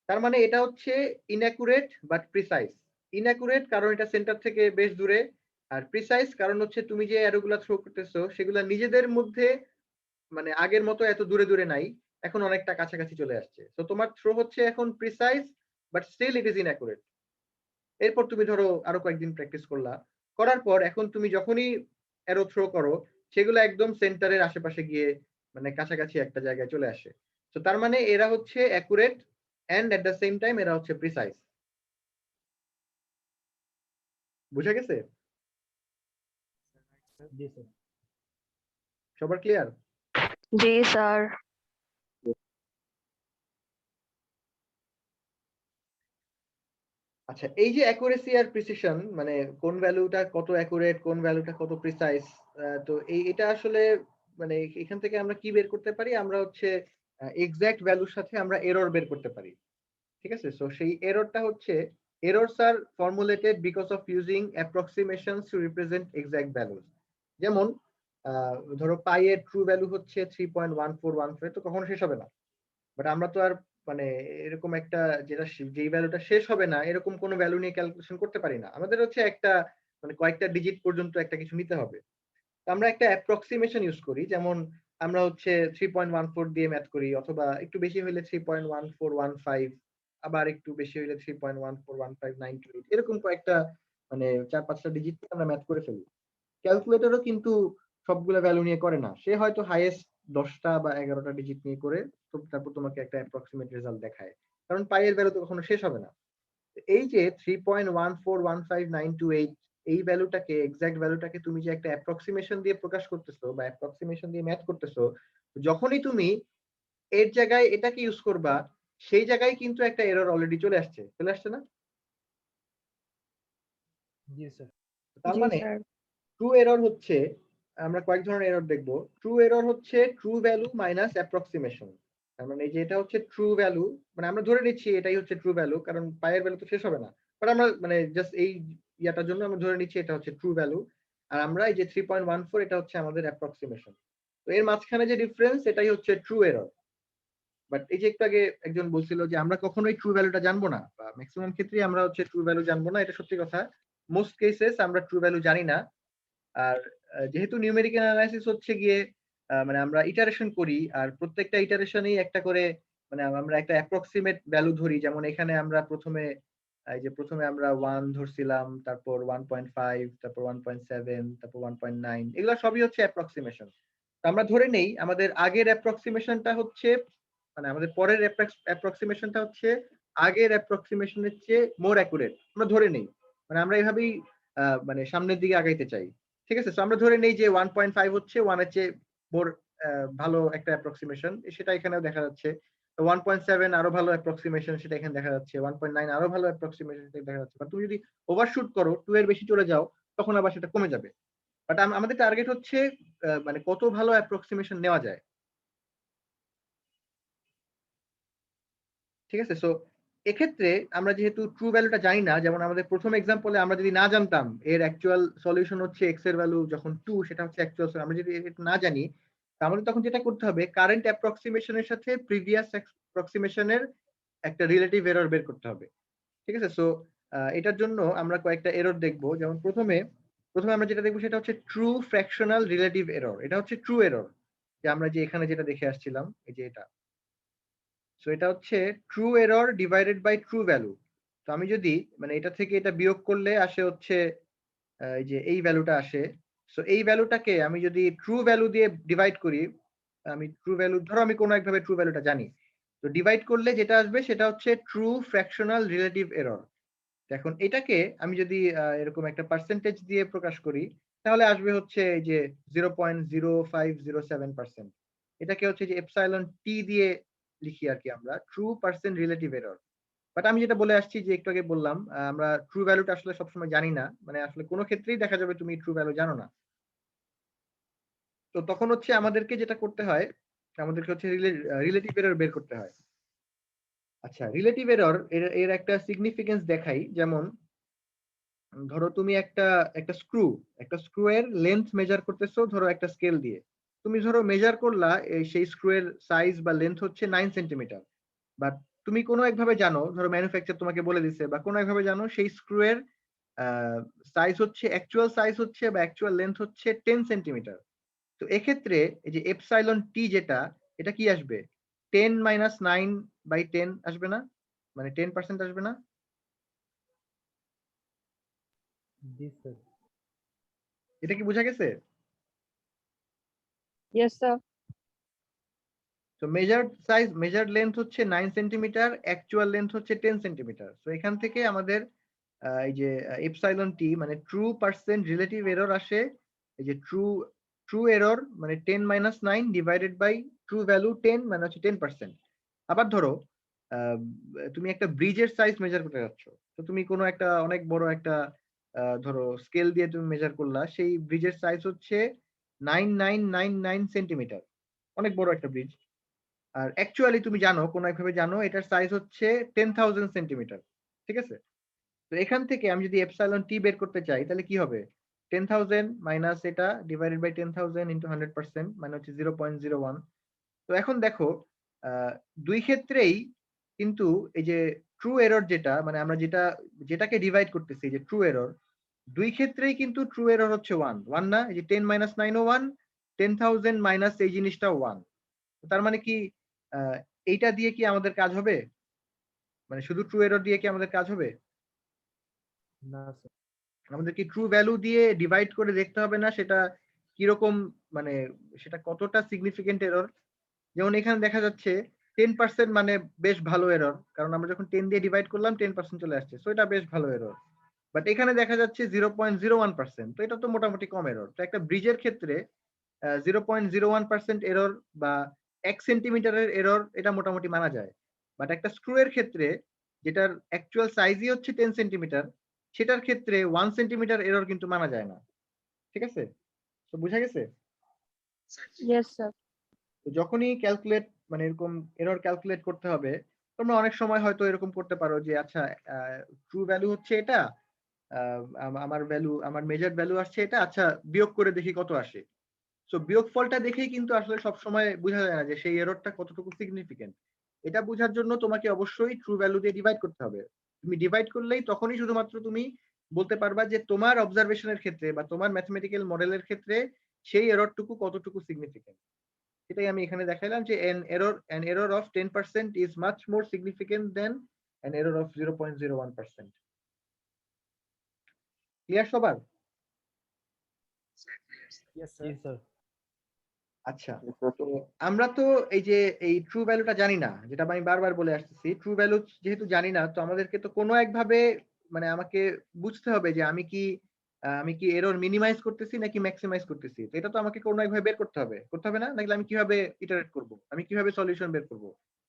তার মানে এটা হচ্ছে ইনঅ্যাকুরেট বাট প্রিসাইজ। ইনঅ্যাকুরেট কারণ এটা সেন্টার থেকে বেশ দূরে, আর প্রিসাইজ কারণ হচ্ছে তুমি যে অ্যারো গুলা থ্রো করতেছো সেগুলা নিজেদের মধ্যে মানে আগের মতো এত দূরে দূরে নাই, এখন অনেকটা কাছাকাছি চলে আসছে। তো তোমার থ্রো হচ্ছে এখন precise but still it is inaccurate. এরপর তুমি ধরো আরো কয়েকদিন প্র্যাকটিস করলা, করার পর এখন তুমি যখনই অ্যারো থ্রো করো সেগুলো একদম সেন্টারের আশেপাশে গিয়ে মানে কাছাকাছি একটা জায়গায় চলে আসে। তো তার মানে এরা হচ্ছে accurate and at the same time এরা হচ্ছে প্রিসাইজ। বুঝা গেছে? জি স্যার। সবার ক্লিয়ার? জি স্যার। আচ্ছা, এই যে অ্যাকুরেসি আর প্রিসিশন মানে কোন ভ্যালুটা কত অ্যাকুরেট, কোন ভ্যালুটা কত প্রিসাইজ, তো এটা আসলে মানে এখান থেকে আমরা কি বের করতে পারি? আমরা হচ্ছে এক্সাক্ট ভ্যালুর সাথে আমরা এরর বের করতে পারি। ঠিক আছে? সো সেই এররটা হচ্ছে errors are formulated because of using approximations to represent exact values. যেমন ধরো পাই এর ট্রু ভ্যালু হচ্ছে 3.1415, তো কখনো শেষ হবে না। বাট আমরা তো আর মানে এরকম একটা যেই ভ্যালুটা শেষ হবে না এরকম কোনো ভ্যালু নিয়ে ক্যালকুলেশন করতে পারি না। আমাদের হচ্ছে একটা মানে কয়েকটা ডিজিট পর্যন্ত একটা কিছু নিতে হবে। তো আমরা একটা অ্যাপ্রক্সিমেশন ইউজ করি, যেমন আমরা হচ্ছে 3.14 দিয়ে ম্যাথ করি, অথবা একটু বেশি হলে 3.1415, আবার একটু বেশি হলে 3.141592, এরকম কয়েকটা মানে 4-5টা ডিজিট আমরা ম্যাথ করে ফেলি। ক্যালকুলেটরও কিন্তু সবগুলা ভ্যালু নিয়ে করে না, সে হয়তো হাইয়েস্ট 10টা বা 11টা ডিজিট নিয়ে করে তারপর তোমাকে একটা অ্যাপ্রক্সিমেট রেজাল্ট দেখায়, কারণ পাই এর ভ্যালু তো কখনো শেষ হবে না। এই যে 3.1415928 এই ভ্যালুটাকে এক্সাক্ট ভ্যালুটাকে তুমি যে একটা অ্যাপ্রক্সিমেশন দিয়ে প্রকাশ করতেছো বা অ্যাপ্রক্সিমেশন দিয়ে ম্যাথ করতেছো, যখনই তুমি এর জায়গায় এটাকে ইউজ করবা সেই জায়গায় কিন্তু একটা এরর অলরেডি চলে আসছে না? জি স্যার। তার জি মানে স্যার। ট্রু এরর হচ্ছে, আমরা কয়েক ধরনের এরর দেখব। ট্রু এরর হচ্ছে ট্রু ভ্যালু মাইনাস অ্যাপ্রক্সিমেশন। তার মানে এই যে এটা হচ্ছে ট্রু ভ্যালু, মানে আমরা ধরে নিচ্ছি এটাই হচ্ছে ট্রু ভ্যালু, কারণ পায়ের ভ্যালু তো শেষ হবে না, বাট আমরা মানে জাস্ট এই ইয়াটার জন্য আমরা ধরে নিচ্ছি এটা হচ্ছে ট্রু ভ্যালু, আর আমরা এই যে 3.14 এটা হচ্ছে আমাদের অ্যাপ্রক্সিমেশন। তো এর মাঝখানে যে ডিফারেন্স এটাই হচ্ছে ট্রু এরর। বাট এই যে একটু আগে একজন বলছিল যে আমরা কখনোই ট্রু ভ্যালুটা জানবো না, বা ম্যাক্সিমাম ক্ষেত্রেই আমরা হচ্ছে ট্রু ভ্যালু জানবো না, এটা সত্যি কথা। মোস্ট কেসেস আমরা ট্রু ভ্যালু জানি না। আর যেহেতু নিউমেরিক্যাল অ্যানালাইসিস হচ্ছে গিয়ে মানে আমরা ইটারেশন করি, আর প্রত্যেকটা ইটারেশনেই একটা করে মানে আমরা একটা অ্যাপ্রক্সিমেট ভ্যালু ধরি। যেমন এখানে আমরা প্রথমে আমরা 1 ধরছিলাম, তারপর 1.5, তারপর 1.7, তারপর 1.9, এগুলো সবই হচ্ছে অ্যাপ্রক্সিমেশন। তো আমরা ধরে নেই আমাদের আগের অ্যাপ্রক্সিমেশনটা হচ্ছে মানে আমাদের পরের অ্যাপ্রক্সিমেশনটা হচ্ছে আগের অ্যাপ্রক্সিমেশনের চেয়ে মোর অ্যাকুরেট, আমরা ধরে নেই। মানে আমরা এইভাবেই মানে সামনের দিকে আগাইতে চাই। ঠিক আছে? তো আমরা ধরে নেই যে 1.5 হচ্ছে 1 এর চেয়ে মোর ভালো একটা অ্যাপ্রক্সিমেশন, সেটা এখানেও দেখা যাচ্ছে। 1.7 আরো ভালো অ্যাপ্রক্সিমেশন, সেটা এখানে দেখা যাচ্ছে। 1.9 আরো ভালো অ্যাপ্রক্সিমেশন, সেটা দেখা যাচ্ছে। বাট তুমি যদি ওভারশুট করো 2 এর বেশি চলে যাও তখন আবার সেটা কমে যাবে। বাট আমাদের টার্গেট হচ্ছে মানে কত ভালো অ্যাপ্রক্সিমেশন নেওয়া যায়। ঠিক আছে? সো এক্ষেত্রে আমরা যেহেতু ট্রু ভ্যালুটা জানি না, যেমন আমাদের প্রথম এক্সাম্পলে আমরা যদি না জানতাম এর অ্যাকচুয়াল সলিউশন হচ্ছে এক্স এর ভ্যালু যখন 2, সেটা হচ্ছে অ্যাকচুয়াল, আমরা যদি এটা না জানি তাহলে তখন যেটা করতে হবে কারেন্ট অ্যাপ্রক্সিমেশনের সাথে প্রিভিয়াস অ্যাপ্রক্সিমেশনের একটা রিলেটিভ এরর বের করতে হবে। ঠিক আছে? সো এটার জন্য আমরা কয়েকটা এরর দেখবো। যেমন প্রথমে আমরা যেটা দেখবো সেটা হচ্ছে ট্রু ফ্র্যাকশনাল রিলেটিভ এরর। এটা হচ্ছে ট্রু এরর, যে আমরা যে এখানে যেটা দেখে আসছিলাম এই যে এটা। সো এটা হচ্ছে true error divided by true value. তো আমি যদি মানে এটা থেকে এটা বিয়োগ করলে আসে হচ্ছে এই যে এই ভ্যালুটা আসে। সো এই ভ্যালুটাকে আমি যদি ট্রু ভ্যালু দিয়ে ডিভাইড করি, আমি ট্রু ভ্যালু ধরো আমি কোনো একভাবে ট্রু ভ্যালুটা জানি, তো ডিভাইড করলে যেটা আসবে সেটা হচ্ছে ট্রু ফ্র্যাকশনাল রিলেটিভ এরর। এখন এটাকে আমি যদি এরকম একটা পার্সেন্টেজ দিয়ে প্রকাশ করি, তাহলে আসবে হচ্ছে এই যে 0.0507%। এটাকে হচ্ছে যে এপসাইলন টি দিয়ে লিখি আর কি আমরা, true percent relative error. But আমি যেটা বলে আসছি যে একটু আগে বললাম, আমরা ট্রু ভ্যালুটা আসলে সবসময় জানি না, মানে আসলে কোনো ক্ষেত্রেই দেখা যাবে তুমি ট্রু ভ্যালু জানো না। তো তখন হচ্ছে আমাদেরকে যেটা করতে হয়, আমাদেরকে হচ্ছে রিলেটিভ এরর বের করতে হয়। আচ্ছা, রিলেটিভ এরর এর একটা সিগনিফিকেন্স দেখাই। যেমন ধরো তুমি একটা স্ক্রু এর লেন্থ মেজার করতেছো ধরো একটা স্কেল দিয়ে। তুমি ধরো মেজার করলা সেই স্ক্রু এর সাইজ বা লেন্থ হচ্ছে 9 সেন্টিমিটার, বাট তুমি কোনো একভাবে জানো, ধরো ম্যানুফ্যাকচার তোমাকে বলে দিছে বা কোনো একভাবে জানো সেই স্ক্রু এর সাইজ হচ্ছে, অ্যাকচুয়াল সাইজ হচ্ছে বা অ্যাকচুয়াল লেন্থ হচ্ছে 10 সেন্টিমিটার। তো এক্ষেত্রে এই যে এপসাইলন টি যেটা, এটা কি আসবে? 10 মাইনাস 9/10 আসবে না? মানে 10% আসবে না? জি স্যার। এটা কি বোঝা গেছে? Yes sir. তো মেজার্ড লেন্থ হচ্ছে 9 সেন্টিমিটার, অ্যাকচুয়াল লেন্থ হচ্ছে 10 সেন্টিমিটার। তো এখান থেকে আমাদের এই যে এপসাইলন টি মানে ট্রু পার্সেন্ট রিলেটিভ এরর আসে, এই যে ট্রু এরর মানে 10 minus 9 divided by true value 10 মানে হচ্ছে 10%। আবার ধরো তুমি একটা ব্রিজের সাইজ মেজার করতে যাচ্ছ, তো তুমি কোনো একটা অনেক বড় একটা ধরো স্কেল দিয়ে তুমি মেজার করলা, সেই ব্রিজের সাইজ হচ্ছে 9999 সেন্টিমিটার, অনেক বড় একটা ব্রিজ। আর অ্যাকচুয়ালি তুমি জানো, কোনো একভাবে জানো এটার সাইজ হচ্ছে 10,000 সেন্টিমিটার, ঠিক আছে? তো এখান থেকে আমি যদি এপসাইলন টি বের করতে চাই তাহলে কি হবে? 10,000 মাইনাস এটা ডিভাইডেড বাই 10,000 ইন্টু 100% মানে হচ্ছে 0.01। তো এখন দেখো দুই ক্ষেত্রেই কিন্তু এই যে ট্রু এরর যেটা, মানে আমরা যেটাকে ডিভাইড করতেছি যে ট্রু এরর, দুই ক্ষেত্রেই কিন্তু ট্রু এরর হচ্ছে 1 না? এই যে 10 মাইনাস 9 ও 1, 10,000 মাইনাস এই জিনিসটা 1। তার মানে কি এইটা দিয়ে কি আমাদের কাজ হবে? মানে শুধু ট্রু এরর দিয়ে কি আমাদের কাজ হবে? না স্যার। আমাদের কি ট্রু ভ্যালু দিয়ে ডিভাইড করে দেখতে হবে না সেটা কিরকম, মানে সেটা কতটা সিগনিফিকেন্ট এরর? যেমন এখানে দেখা যাচ্ছে 10% মানে বেশ ভালো এরর, কারণ আমরা যখন 10 দিয়ে ডিভাইড করলাম 10% চলে আসছে, সো এটা বেশ ভালো এরর। বাট এখানে দেখা যাচ্ছে 0.01%, তো এটা তো মোটামুটি কম এরর। তো একটা ব্রিজের ক্ষেত্রে 0.01% এরর বা 1 সেন্টিমিটারের এরর এটা মোটামুটি মানা যায়। বাট একটা স্ক্রু এর ক্ষেত্রে যেটার অ্যাকচুয়াল সাইজই হচ্ছে 10 সেন্টিমিটার, সেটার ক্ষেত্রে 1 সেন্টিমিটার এরর কিন্তু মানা যায় না, ঠিক আছে? তো বুঝা গেছে? Yes sir. তো যখনই ক্যালকুলেট মানে এরকম এরর ক্যালকুলেট করতে হবে, তোমরা অনেক সময় হয়তো এরকম করতে পারো যে আচ্ছা ট্রু ভ্যালু হচ্ছে এটা, আমার মেজার্ড ভ্যালু আসছে এটা, আচ্ছা বিয়োগ করে দেখি কত আসে। সো বিয়োগফলটা দেখেই কিন্তু আসলে সবসময় বোঝা যায় না যে সেই এররটা কতটুকু সিগনিফিকেন্ট। এটা বোঝার জন্য তোমাকে অবশ্যই ট্রু ভ্যালু দিয়ে ডিভাইড করতে হবে। তুমি ডিভাইড করলেই তখনই শুধুমাত্র তুমি বলতে পারবা যে তোমার অবজারভেশনের ক্ষেত্রে বা তোমার ম্যাথমেটিক্যাল মডেলের ক্ষেত্রে সেই এররটুকু কতটুকু সিগনিফিকেন্ট। সেটাই আমি এখানে দেখাইলাম যে an error of 10% is much more significant than an error of 0.01%. Clear সবার? জি স্যার। আচ্ছা, তো আমরা তো এই যে এই ট্রু ভ্যালুটা জানি না, যেটা আমি বারবার বলে আসতেছি, ট্রু ভ্যালু যেহেতু জানি না, তো আমাদেরকে তো কোনো একভাবে মানে আমাকে বুঝতে হবে যে আমি কি এরর মিনিমাইজ করতেছি নাকি ম্যাক্সিমাইজ করতেছি। তো এটা তো আমাকে কোনো একভাবে বের করতে হবে না? নাকি আমি কিভাবে ইটারেট করব? আমি কিভাবে সলিউশন বের করব?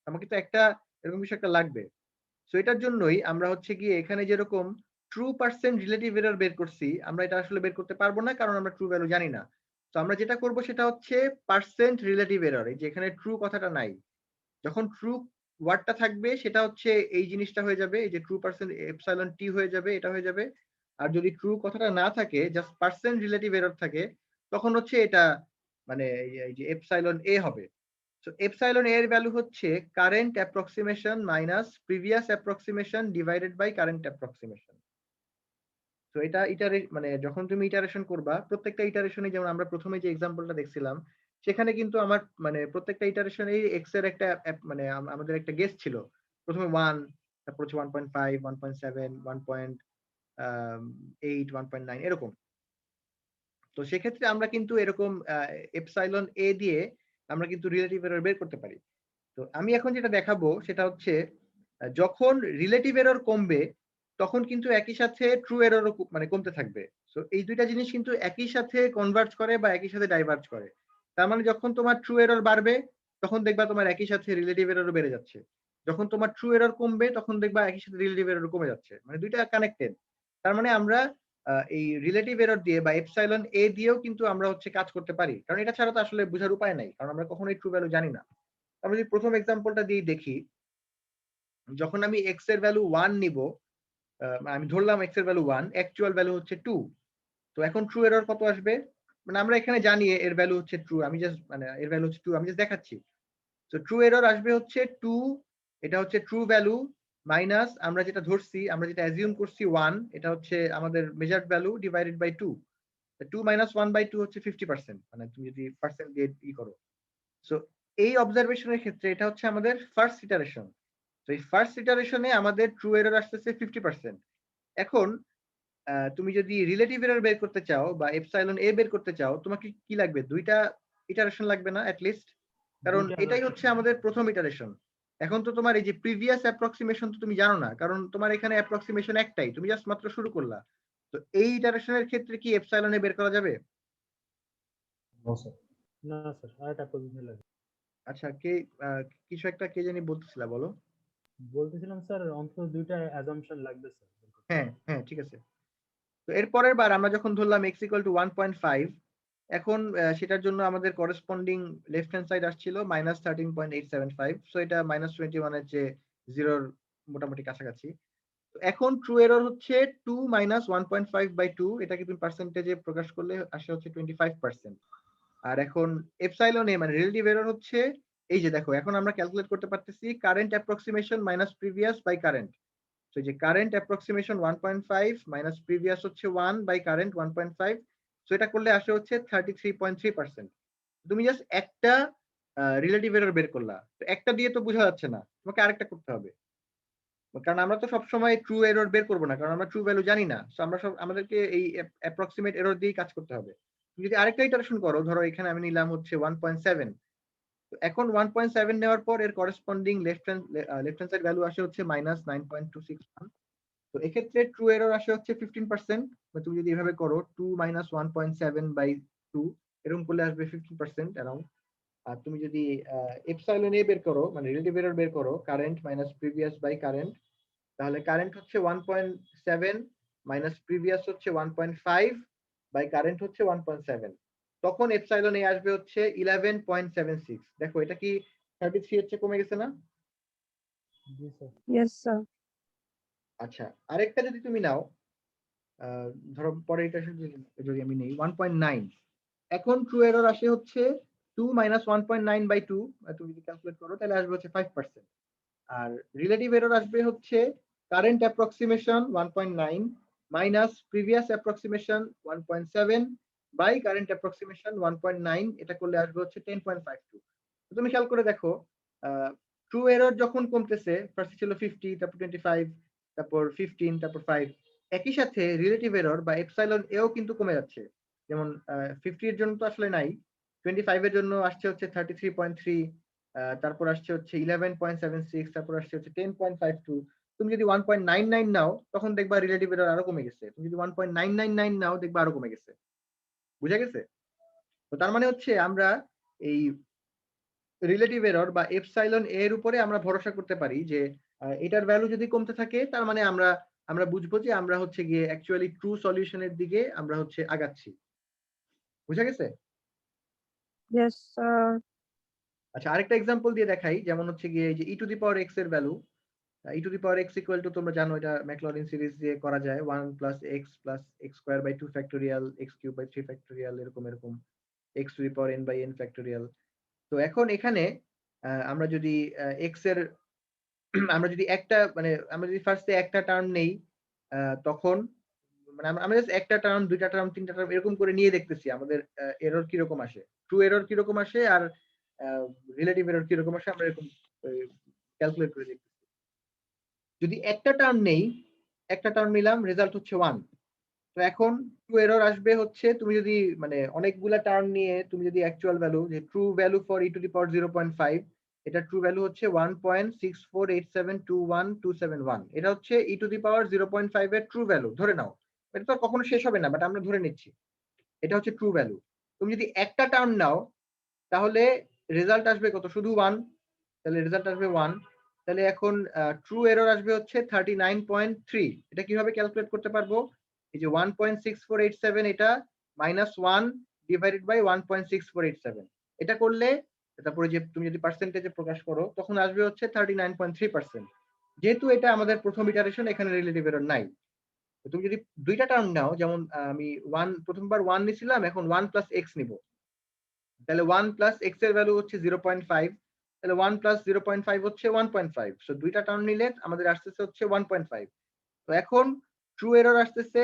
আমাকে তো একটা এরকম কিছু একটা লাগবে। সো এটার জন্যই আমরা হচ্ছে গিয়ে এখানে যেরকম ট্রু পার্সেন্ট রিলেটিভ এরর বের করছি, আমরা এটা আসলে বের করতে পারবো না, কারণ আমরা ট্রু ভ্যালু জানি না। তো আমরা যেটা করব সেটা হচ্ছে পার্সেন্ট রিলেটিভ এরর, এই যে এখানে ট্রু কথাটা নাই, যখন ট্রু ওয়ার্ডটা থাকবে সেটা হচ্ছে এই জিনিসটা হয়ে যাবে, এই যে ট্রু পার্সেন্ট এপসাইলন টি হয়ে যাবে, এটা হয়ে যাবে। আর যদি ট্রু কথাটা না থাকে, জাস্ট পার্সেন্ট রিলেটিভ এরর থাকে, তখন হচ্ছে এটা মানে এই যে এপসাইলন এ হবে। সো এপসাইলন এর ভ্যালু হচ্ছে current approximation minus previous approximation divided by current approximation. তো এটা মানে যখন তুমি ইটারেশন করবা, প্রত্যেকটা ইটারেশনে, যেমন আমরা প্রথমে যে এক্সাম্পলটা দেখছিলাম, সেখানে কিন্তু আমার মানে প্রত্যেকটা ইটারেশনে এক্স এর একটা মানে আমাদের একটা গেস ছিল, প্রথমে 1, তারপর হচ্ছে 1.5, 1.7, 1.8, 1.9 এরকম। তো সেক্ষেত্রে আমরা কিন্তু এরকম এপসাইলন এ দিয়ে আমরা কিন্তু রিলেটিভ এরর বের করতে পারি। তো আমি এখন যেটা দেখাবো সেটা হচ্ছে যখন রিলেটিভ এরর কমবে তখন কিন্তু একই সাথে ট্রু এররও মানে কমতে থাকবে। সো এই দুইটা জিনিস কিন্তু একই সাথে কনভার্জ করে বা একই সাথে ডাইভার্জ করে। তার মানে যখন তোমার ট্রু এরর বাড়বে তখন দেখবা তোমার একই সাথে রিলেটিভ এররও বেড়ে যাচ্ছে। যখন তোমার ট্রু এরর কমবে তখন দেখবা একই সাথে রিলেটিভ এররও কমে যাচ্ছে। মানে দুইটা কানেক্টেড। তার মানে আমরা এই রিলেটিভ এরর দিয়ে বা এপসাইলন এ দিয়েও কিন্তু আমরা হচ্ছে কাজ করতে পারি। কারণ এটা ছাড়া তো আসলে বোঝার উপায় নাই। কারণ আমরা কখনোই ট্রু ভ্যালু জানি না। আমরা যদি প্রথম এক্সাম্পলটা দিয়ে দেখি, যখন আমি x এর ভ্যালু 1 নিব, আমি ধরলাম x এর ভ্যালু 1, অ্যাকচুয়াল ভ্যালু হচ্ছে 2। তো এখন ট্রু এরর কত আসবে? মানে আমরা এখানে জানি এর ভ্যালু হচ্ছে ট্রু, আমি জাস্ট মানে এর ভ্যালু হচ্ছে 2, আমি জাস্ট দেখাচ্ছি। তো ট্রু এরর আসবে হচ্ছে 2, এটা হচ্ছে ট্রু ভ্যালু মাইনাস আমরা যেটা ধরছি, আমরা যেটা অ্যাজিউম করছি 1, এটা হচ্ছে আমাদের measured value divided by 2। 2 minus 1/2 হচ্ছে 50%, মানে তুমি যদি পার্সেন্ট দিয়ে করো। সো এই অবজারভেশনের ক্ষেত্রে এটা হচ্ছে আমাদের ফার্স্ট ইটারেশন। তো এই ফার্স্ট ইটারেশনে আমাদের ট্রু এরর আসতেছে 50%। এখন তুমি যদি রিলেটিভ এরর বের করতে চাও বা এপসাইলন এ বের করতে চাও, তোমাকে কি লাগবে? দুইটা ইটারেশন লাগবে না অ্যাট লিস্ট? কারণ এটাই হচ্ছে আমাদের প্রথম ইটারেশন। এখন তো তোমার এই যে প্রিভিয়াস অ্যাপ্রক্সিমেশন তো তুমি জানো না, কারণ তোমার এখানে অ্যাপ্রক্সিমেশন একটাই, তুমি জাস্ট মাত্র শুরু করলা। তো এই ইটারেশনের ক্ষেত্রে কি এপসাইলন এ বের করা যাবে? না স্যার, আরেকটা পজিশন লাগে। আচ্ছা, কে কিছু একটা কে জানি বলতেছিলা, বলো। বলতেছিলাম স্যার অন্তত দুইটা অ্যাজাম্পশন লাগবে স্যার। হ্যাঁ হ্যাঁ, ঠিক আছে। তো এর পরের বার আমরা যখন ধরলাম x = 1.5, এখন সেটার জন্য আমাদের করেসপন্ডিং লেফট হ্যান্ড সাইড আসছিল -13.875। সো এটা -21 এর যে জিরোর মোটামুটি কাছাকাছি। তো এখন ট্রু এরর হচ্ছে 2 - 1.5/2, এটাকে তুমি পার্সেন্টেজে প্রকাশ করলে আসে হচ্ছে 25%। আর এখন এপসাইলন এ মানে রিলেটিভ এরর হচ্ছে এই যে দেখো, এখন আমরা ক্যালকুলেট করতে পারতেছি current approximation minus previous by current. তো যে কারেন্ট অ্যাপ্রক্সিমেশন 1.5 মাইনাস প্রিভিয়াস হচ্ছে 1 বাই কারেন্ট 1.5। সো এটা করলে আসে হচ্ছে 33.3%। তুমি জাস্ট একটা রিলেটিভ এরর বের করলা, তো একটা দিয়ে তো বোঝা যাচ্ছে না, তোমাকে আরেকটা করতে হবে। কারণ আমরা তো সবসময় ট্রু এরর বের করবো না, কারণ আমরা ট্রু ভ্যালু জানি না। সো আমরা আমাদেরকে এই অ্যাপ্রক্সিমেট এরর দিয়েই কাজ করতে হবে। তুমি যদি আরেকটা ইটারেশন করো, ধরো এখানে আমি নিলাম হচ্ছে 1.7। তো এখন 1.7 নেওয়ার পর এর corresponding left hand side value আসে হচ্ছে -9.261। তো এক্ষেত্রে ট্রু এরর আসে হচ্ছে 15%। তুমি যদি এভাবে করো 2 - 1.7/2, এরকম করলে আসবে 15% অ্যারাউন্ড। আর তুমি যদি এপসাইলন এ বের করো, মানে রিলেটিভ এরর বের করো, current minus previous by current, তাহলে কারেন্ট হচ্ছে 1.7 মাইনাস প্রিভিয়াস হচ্ছে 1.5 বাই কারেন্ট হচ্ছে 1.7। তখন এপসাইলন এ আসবে হচ্ছে 11.76। দেখো এটা কি 33 এর চেয়ে কমে গেছে না? জি স্যার। Yes sir. আচ্ছা, আরেকটা যদি তুমি নাও, ধরো পরে এটা যদি আমি নেই 1.9, এখন ট্রু এরর আসে হচ্ছে 2 - 1.9/2। তুমি যদি ক্যালকুলেট করো তাহলে আসবে হচ্ছে 5%। আর রিলেটিভ এরর আসবে হচ্ছে current approximation 1.9 minus previous approximation 1.7 by current approximation 1.9, এটা করলে আসবে হচ্ছে 10.52। তুমি খেয়াল করে দেখো, ট্রু এরর যখন কমতেছে, ফার্স্টে ছিল 50, তারপর 25, তারপর 15, তারপর 5, একই সাথে রিলেটিভ এরর বা এপসাইলন এও কিন্তু কমে যাচ্ছে। যেমন 50 এর জন্য তো আসলে নাই, 25 এর জন্য আসছে হচ্ছে 33.3, তারপর আসছে হচ্ছে 11.76, তারপর আসছে হচ্ছে 10.52। তুমি যদি 1.99 নাও তখন দেখবা রিলেটিভ এরর আরো কমে গেছে। তুমি যদি 1.999 নাও দেখবা আরো কমে গেছে। বুঝা গেছে? তো তার মানে হচ্ছে আমরা এই রিলেটিভ এরর বা এপসাইলন এর উপরে আমরা ভরসা করতে পারি যে এটার ভ্যালু যদি কমতে থাকে তার মানে আমরা বুঝবো যে আমরা হচ্ছে গিয়ে অ্যাকচুয়ালি ট্রু সলিউশনের দিকে আমরা হচ্ছে আগাচ্ছি। বুঝা গেছে? Yes sir. আচ্ছা, আরেকটা এক্সাম্পল দিয়ে দেখাই, যেমন হচ্ছে গিয়ে এই যে e⁻x এর ভ্যালু, e⁻x ইকুয়াল টু তোমরা জানো এটা ম্যাকলরিন সিরিজ দিয়ে করা যায় 1 + x + x² 2 factorial x³ 3 factorial এরকম x⁴n/n ফ্যাক্টোরিয়াল। তো এখন এখানে আমরা যদি x এর আমরা যদি একটা মানে আমরা যদি ফার্স্টে একটা টার্ম নেই, তখন মানে আমরা জাস্ট একটা টার্ম, দুইটা টার্ম, তিনটা টার্ম এরকম করে নিয়ে দেখতেছি আমাদের এরর কিরকম আসে, ট্রু এরর কিরকম আসে আর রিলেটিভ এরর কিরকম আসে, আমরা এরকম ক্যালকুলেট করে দেখতেছি। যদি একটা টার্ম নেই, একটা টার্ম নিলাম, রেজাল্ট হচ্ছে 1। তো এখন ট্রু এরর আসবে হচ্ছে তুমি যদি মানে অনেকগুলা টার্ম নিয়ে তুমি যদি অ্যাকচুয়াল ভ্যালু যে ট্রু ভ্যালু ফর e⁻, 0.5 এটা ট্রু ভ্যালু হচ্ছে 1.648721,271। এটা হচ্ছে e⁻, 0.5 এর ট্রু ভ্যালু ধরে নাও। এটা তো আর কখনো শেষ হবে না, বাট আমরা ধরে নিচ্ছি এটা হচ্ছে ট্রু ভ্যালু। তুমি যদি একটা টার্ম নাও তাহলে রেজাল্ট আসবে কত? শুধু 1। তাহলে রেজাল্ট আসবে 1। তাহলে এখন ট্রু এরর আসবে হচ্ছে 39.3। এটা কিভাবে ক্যালকুলেট করতে পারবো? এই যে 1.6487 এটা -1 ডিভাইডেড বাই 1.6487 এটা করলে, তারপরে যে তুমি যদি পার্সেন্টেজে প্রকাশ করো তখন আসবে হচ্ছে 39.3%। যেহেতু এটা আমাদের প্রথম ইটারেশন, এখানে রিলেটিভ এরর নাই। তো তুমি যদি দুইটা টার্ম নাও, যেমন আমি প্রথমবার 1 নিছিলাম, এখন 1 প্লাস এক্স নিব, তাহলে 1 প্লাস এক্স এর ভ্যালু হচ্ছে 0.5। তাহলে 1 প্লাস 0.5 হচ্ছে 1.5। সো দুইটা টার্ম নিলে আমাদের আসতেছে হচ্ছে 1.5। তো এখন ট্রু এরর আসতেছে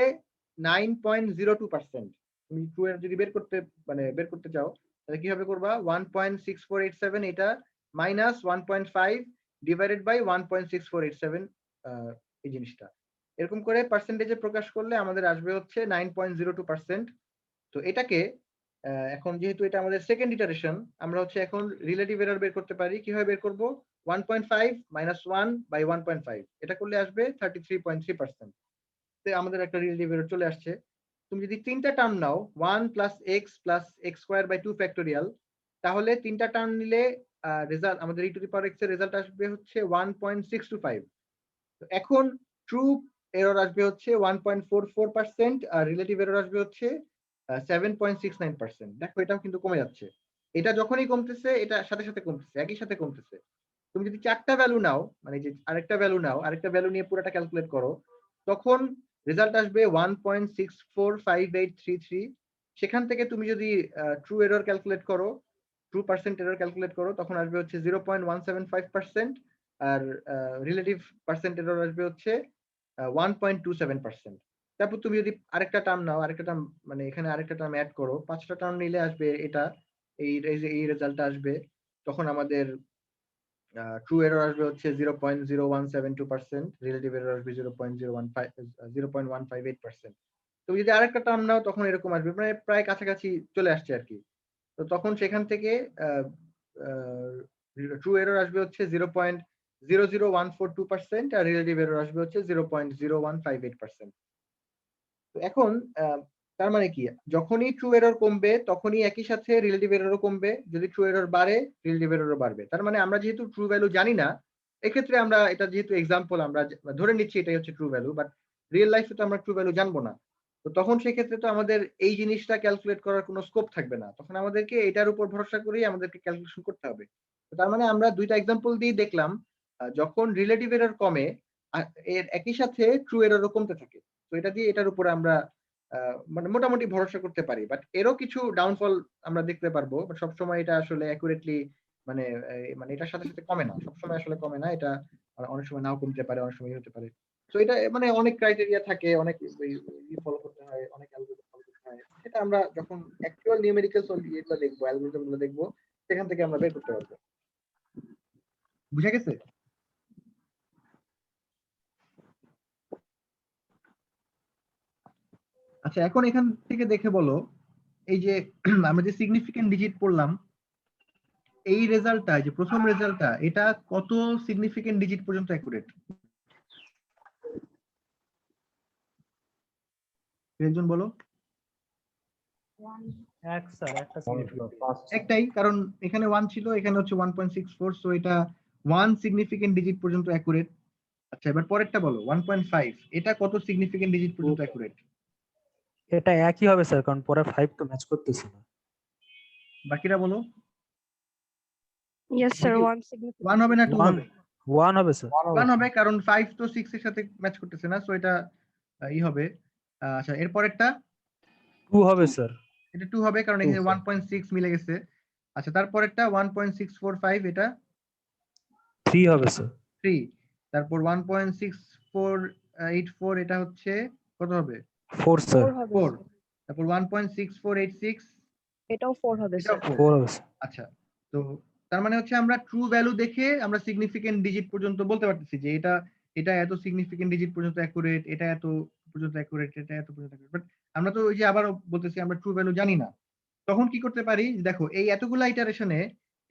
9.02%। তুমি ট্রু এরর যদি বের করতে চাও তাহলে কিভাবে করবা? 1.6487 এটা মাইনাস 1.5 ডিভাইডেড বাই 1.6487 এই জিনিসটা এরকম করে পার্সেন্টেজে প্রকাশ করলে আমাদের আসবে হচ্ছে 9.02%। তো এটাকে এখন যেহেতু এটা আমাদের সেকেন্ড ইটারেশন, আমরা হচ্ছে এখন রিলেটিভ এরর বের করতে পারি। কিভাবে বের করব? 1.5 মাইনাস 1 বাই 1.5 এটা করলে আসবে 33.3%। আমাদের একটা রিলেটিভ এরর চলে আসছে। তুমি যদি তিনটা টার্ম নাও, 1 plus x plus x square by 2 factorial, তাহলে তিনটা টার্ম নিলে রেজাল্ট আমাদের e⁻x এর রেজাল্ট আসবে হচ্ছে 1.625। তো এখন ট্রু এরর আসবে হচ্ছে 1.44% আর রিলেটিভ এরর আসবে হচ্ছে 7.69%। দেখো এটাও কিন্তু কমে যাচ্ছে। এটা যখনই কমতেছে এটা সাথে সাথে কমতেছে, একই সাথে কমতেছে। তুমি যদি চারটা ভ্যালু নাও, মানে যে আরেকটা ভ্যালু নাও, আরেকটা ভ্যালু নিয়ে পুরোটা ক্যালকুলেট করো, তখন রেজাল্ট আসবে 1.645833। সেখান থেকে তুমি যদি ট্রু এরর ক্যালকুলেট করো, ট্রু পার্সেন্ট এরর ক্যালকুলেট করো, তখন আসবে হচ্ছে 0.175%। আর রিলেটিভ পার্সেন্ট এরর আসবে হচ্ছে 1.27%। তারপর তুমি যদি আরেকটা টার্ম নাও, আরেকটা টার্ম মানে এখানে আরেকটা টার্ম অ্যাড করো, 5টা টার্ম নিলে আসবে এটা এই রেজাল্টটা আসবে। তখন আমাদের ট্রু এরর আসবে হচ্ছে 0.0172%, রিলেটিভ এরর আসবে 0.158%। তুমি যদি আরেকটা টার্ম নাও তখন এরকম আসবে, মানে প্রায় কাছাকাছি চলে আসছে আর কি। তো তখন সেখান থেকে ট্রু এরর আসবে হচ্ছে 0.00142% আর রিলেটিভ এরর আসবে হচ্ছে 0.0158%। তো এখন তার মানে কি, যখনই ট্রু এরর কমবে তখনই একই সাথে রিলেটিভ এররও কমবে। যদি ট্রু এরর বাড়ে, রিলেটিভ এররও বাড়বে। তার মানে আমরা যেহেতু ট্রু ভ্যালু জানি না, এক্ষেত্রে আমরা এটা যেহেতু এক্সাম্পল আমরা ধরে নিচ্ছি এটাই হচ্ছে ট্রু ভ্যালু, বাট রিয়েল লাইফে তো আমরা ট্রু ভ্যালু জানবো না। তো তখন সেক্ষেত্রে তো আমাদের এই জিনিসটা ক্যালকুলেট করার কোনো স্কোপ থাকবে না, তখন আমাদেরকে এটার উপর ভরসা করেই আমাদেরকে ক্যালকুলেশন করতে হবে। তো তার মানে আমরা দুইটা এক্সাম্পল দিয়ে দেখলাম যখন রিলেটিভ এরর কমে এর একই সাথে ট্রু এররও কমতে থাকে। তো এটা দিয়ে এটার উপরে আমরা মানে মোটামুটি ভরসা করতে পারি, বাট এরও কিছু ডাউনফল আমরা দেখতে পারবো। সবসময় এটা আসলে অ্যাকুরেটলি মানে এটার সাথে সাথে কমে না, সবসময় আসলে কমে না। এটা অনেক সময় নাও কমতে পারে, অনেক সময় হতে পারে। তো এটা মানে অনেক ক্রাইটেরিয়া থাকে, অনেক ফলো করতে হয়, অনেক অ্যালগরিদম ফলো করতে হয়। সেটা আমরা যখন অ্যাকচুয়াল নিউমেরিক্যাল সলিউশনগুলো দেখবো, অ্যালগরিদম গুলো দেখবো, সেখান থেকে আমরা বের করতে পারবো। বুঝা গেছে? আচ্ছা, এখন এখান থেকে দেখে বলো, এই যে আমরা যে সিগনিফিকেন্ট ডিজিট পড়লাম, এই রেজাল্টটা, যে প্রথম রেজাল্টটা, এটা কত সিগনিফিকেন্ট ডিজিট পর্যন্ত অ্যাকুরেট? একজন বলো। একটাই, কারণ এখানে 1 ছিল, এখানে হচ্ছে 1.64, সো এটা 1 সিগনিফিকেন্ট ডিজিট পর্যন্ত অ্যাকুরেট। আচ্ছা, এবার পরেরটা বলো, 1.5, এটা কত সিগনিফিকেন্ট ডিজিট পর্যন্ত অ্যাকুরেট? এটা একই হবে স্যার, কারণ পরে 5 তো ম্যাচ করতেছে না। বাকিরা বলো। ইয়েস স্যার, 1 হবে না 2 হবে? 1 হবে স্যার। 1 হবে, কারণ 5 তো 6 এর সাথে ম্যাচ করতেছে না, সো এটা হবে। আচ্ছা, এর পরেরটা 2 হবে স্যার। এটা 2 হবে, কারণ এখানে 1.6 মিলে গেছে। আচ্ছা, তারপরেরটা 1.645, এটা 3 হবে স্যার। 3। তারপর 1.6484, এটা হচ্ছে কত হবে? 4 স্যার। 4। তারপর 1.6486, এটাও 4 হবে এটাও স্যার। 4। 4 হবে স্যার। আচ্ছা, তো তার মানে হচ্ছে আমরা ট্রু ভ্যালু দেখে আমরা সিগনিফিকেন্ট ডিজিট পর্যন্ত বলতে পারতেছি যে এটা এটা এত সিগনিফিকেন্ট ডিজিট পর্যন্ত অ্যাকুরেট, এটা এত পর্যন্ত অ্যাকুরেট, এটা এত পর্যন্ত অ্যাকুরেট, বাট আমরা তো ওই যে আবারও বলতেছি আমরা ট্রু ভ্যালু জানি না। তখন কি করতে পারি, দেখো এই এতগুলা ইটারেশনে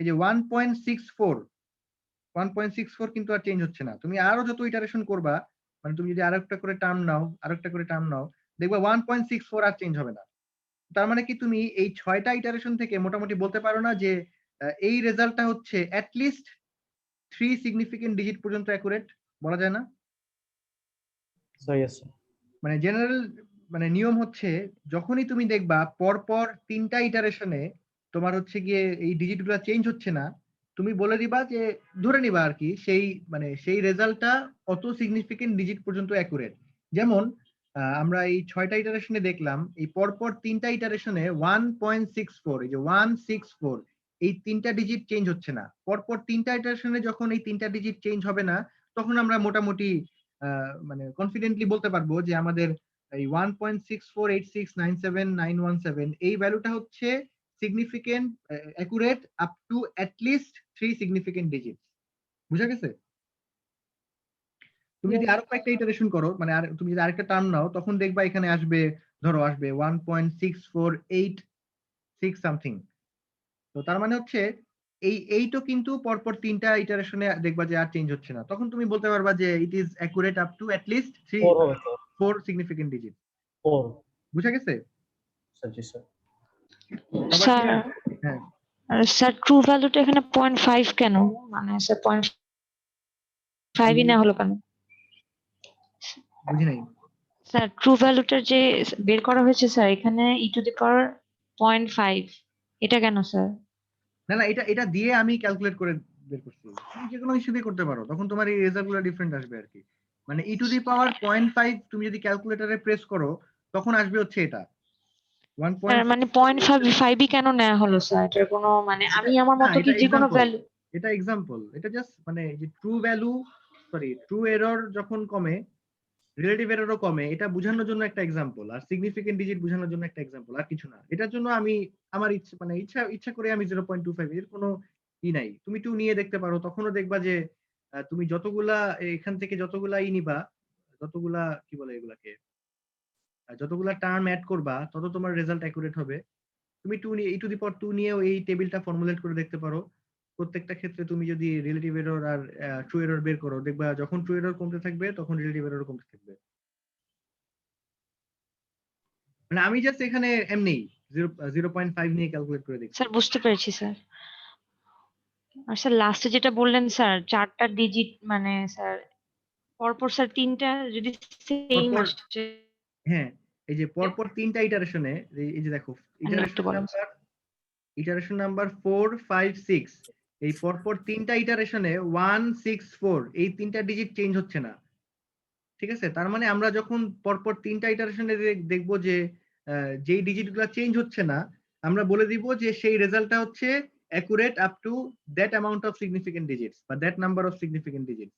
এই যে 1.64 কিন্তু আর চেঞ্জ হচ্ছে না। তুমি আরো যত ইটারেশন করবা, মানে তুমি যদি আরেকটা করে টার্ম নাও, আরেকটা করে টার্ম নাও, দেখবা 1.64 আর চেঞ্জ হবে না। তার মানে কি তুমি এই 6টা ইটারেশন থেকে মোটামুটি বলতে পারো না যে এই রেজাল্টটা হচ্ছে অ্যাটলিস্ট 3 সিগনিফিকেন্ট ডিজিট পর্যন্ত অ্যাকুরেট, বলা যায় না? Sir yes sir. মানে জেনারেল মানে নিয়ম হচ্ছে যখনই তুমি দেখবা পরপর 3টা ইটারেশনে তোমার হচ্ছে গিয়ে এই ডিজিট গুলা চেঞ্জ হচ্ছে না, তুমি বলে দিবা যে ধরে নিবা আর কি সেই মানে সেই রেজাল্টটা অত সিগনিফিকেন্ট ডিজিট পর্যন্ত অ্যাকুরেট। যেমন আমরা এই 6টা ইটারেশনে দেখলাম এই পরপর 3টা ইটারেশনে 1.64, এই যে 164 এই 3টা ডিজিট চেঞ্জ হচ্ছে না। পরপর 3টা ইটারেশনে যখন এই 3টা ডিজিট চেঞ্জ হবে না, তখন আমরা মোটামুটি মানে কনফিডেন্টলি বলতে পারবো যে আমাদের এই 1.648697917 এই ভ্যালুটা হচ্ছে significant accurate up two at least 3 significant digit. বুঝা গেছে? তুমি যদি আরো কয়েকটা ইটারেশন করো, মানে আর তুমি যদি আরেকটা টার্ম নাও, তখন দেখবা এখানে আসবে, ধরো আসবে 1.6486 সামথিং। তো তার মানে হচ্ছে এইটা কিন্তু পরপর 3টা ইটারেশনে দেখবা যে আর চেঞ্জ হচ্ছে না, তখন তুমি বলতে পারবা যে it is accurate up two at least 4 হবে স্যার। 4 significant digit. 4 বুঝা গেছে? স্যার। জি স্যার। সবার স্যার clear? হ্যাঁ স্যার ট্রু ভ্যালুটা এখানে 0.5 কেন, মানে স্যার 0.5ই না হলো কেন? বুঝি নাই। স্যার ট্রু ভ্যালুটা যে বের করা হয়েছে স্যার এখানে e⁻, 0.5 এটা কেন স্যার? না না, এটা দিয়ে আমি ক্যালকুলেট করে বের করছি। তুমি যে কোনো কিছু দিয়ে করতে পারো, তখন তোমার এই রেজাল্টগুলো ডিফারেন্ট আসবে আর কি। মানে e⁻, 0.5 তুমি যদি ক্যালকুলেটরে প্রেস করো, তখন আসবে হচ্ছে এটা স্যার 1. মানে 0.5ই কেন নেওয়া হলো স্যার? এটার কোনো মানে আমি আমার না, মতো কি এটা যে কোনো এক্সাম্পল, ভ্যালু? এটা এক্সাম্পল, এটা জাস্ট মানে যে true value sorry true error যখন কমে, রিলেটিভ এররও কমে, এটা বোঝানোর জন্য একটা এক্সাম্পল, আর সিগনিফিকেন্ট ডিজিট বোঝানোর জন্য একটা এক্সাম্পল, আর কিছু না। এটার জন্য আমি আমার ইচ্ছা মানে ইচ্ছা করে আমি 0.25 এর কোনো নাই। তুমি 2 নিয়ে দেখতে পারো, তখনও দেখবা যে তুমি যতগুলা এখান থেকে যতগুলা নিবা, যতগুলা কি বলে এগুলাকে, যতগুলা টার্ম অ্যাড করবা তত তোমার রেজাল্ট অ্যাকুরেট হবে। তুমি 2 নিয়ে e⁻2 নিয়েও এই টেবিলটা ফর্মুলেট করে দেখতে পারো। প্রত্যেকটা ক্ষেত্রে তুমি যদি রিলেটিভ এরর আর ট্রু এরর বের করো, দেখবা যখন ট্রু এরর কমতে থাকবে তখন রিলেটিভ এরর কমতে থাকবে। মানে আমি জাস্ট এখানে এমনি 0.5 নিয়ে ক্যালকুলেট করে দেখছি। স্যার বুঝতে পেরেছি স্যার। আর স্যার লাস্টে যেটা বললেন স্যার 4টা ডিজিট মানে স্যার পরপর স্যার 3টা যদি সেম পরপর আসে, হ্যাঁ, এই যে পরপর 3টা ইটারেশনে, এই যে দেখো একটু বলেন স্যার। ইটারেশন নাম্বার 4, 5, 6 এই পরপর 3টা ইটারেশনে 164 এই 3টা ডিজিট চেঞ্জ হচ্ছে না। ঠিক আছে? তার মানে আমরা যখন পরপর 3টা ইটারেশনে দেখবো যে যেই ডিজিটগুলো চেঞ্জ হচ্ছে না, আমরা বলে দিব যে সেই রেজাল্টটা হচ্ছে accurate up to that amount of significant digits বা that number of significant digits.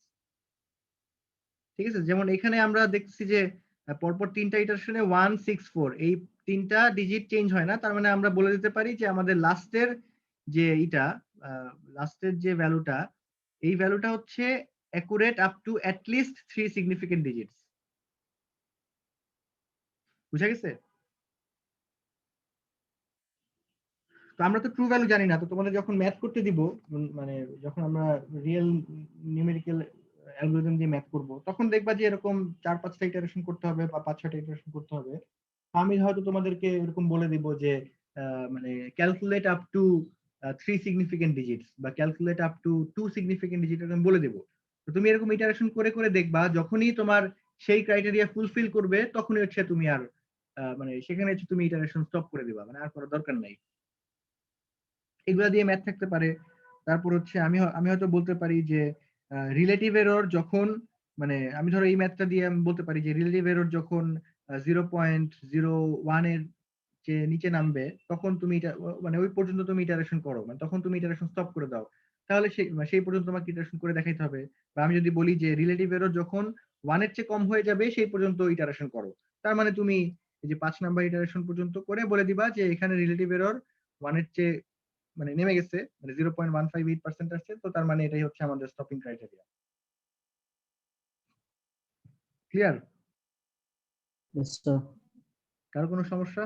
ঠিক আছে? যেমন এখানে আমরা দেখছি যে পরপর 3টা ইটারেশনে 164 এই 3টা ডিজিট চেঞ্জ হয় না, তার মানে আমরা বলে দিতে পারি যে আমাদের লাস্টের যে লাস্টের যে ভ্যালুটা, এই ভ্যালুটা হচ্ছে accurate up two at least 3 significant digits. বুঝা গেছে? তো আমরা তো ট্রু ভ্যালু জানি না, তো তোমাদের যখন ম্যাথ করতে দিব, মানে যখন আমরা রিয়েল নিউমেরিক্যাল অ্যালগরিদম দিয়ে ম্যাথ করব, তখন দেখবা যে এরকম 4-5টা ইটারেশন করতে হবে বা 5-6টা ইটারেশন করতে হবে। আমি হয়তো তোমাদেরকে এরকম বলে দিব যে মানে calculate up to 3 significant digits বা calculate up to 2 significant digit আমি বলে দেব। তো তুমি এরকম ইটারেশন করে করে দেখবা, যখনই তোমার সেই ক্রাইটেরিয়া ফুলফিল করবে তখনই হচ্ছে তুমি আর মানে সেখানে হচ্ছে তুমি ইটারেশন স্টপ করে দিবা, মানে আর করার দরকার নাই। এগুলা দিয়ে ম্যাথ থাকতে পারে। তারপর হচ্ছে আমি হয়তো বলতে পারি যে রিলেটিভ এরর যখন, মানে আমি ধরো এই ম্যাথটা দিয়ে আমি বলতে পারি যে রিলেটিভ এরর যখন 0.01 এর যে নিচে নামবে, তখন তুমি এটা মানে ওই পর্যন্ত তুমি ইটারেশন করো, মানে তখন তুমি ইটারেশন স্টপ করে দাও। তাহলে সেই পর্যন্ত তোমাকে ইটারেশন করে দেখাইতে হবে। বা আমি যদি বলি যে রিলেটিভ এরর যখন 1 এর চেয়ে কম হয়ে যাবে সেই পর্যন্ত ইটারেশন করো, তার মানে তুমি এই যে 5 নাম্বার ইটারেশন পর্যন্ত করে বলে দিবা যে এখানে রিলেটিভ এরর 1 এর চেয়ে মানে নেমে গেছে, মানে 0.158% আসছে, তো তার মানে এটাই হচ্ছে আমাদের stopping criteria. Clear? Yes, sir. কারো কোনো সমস্যা?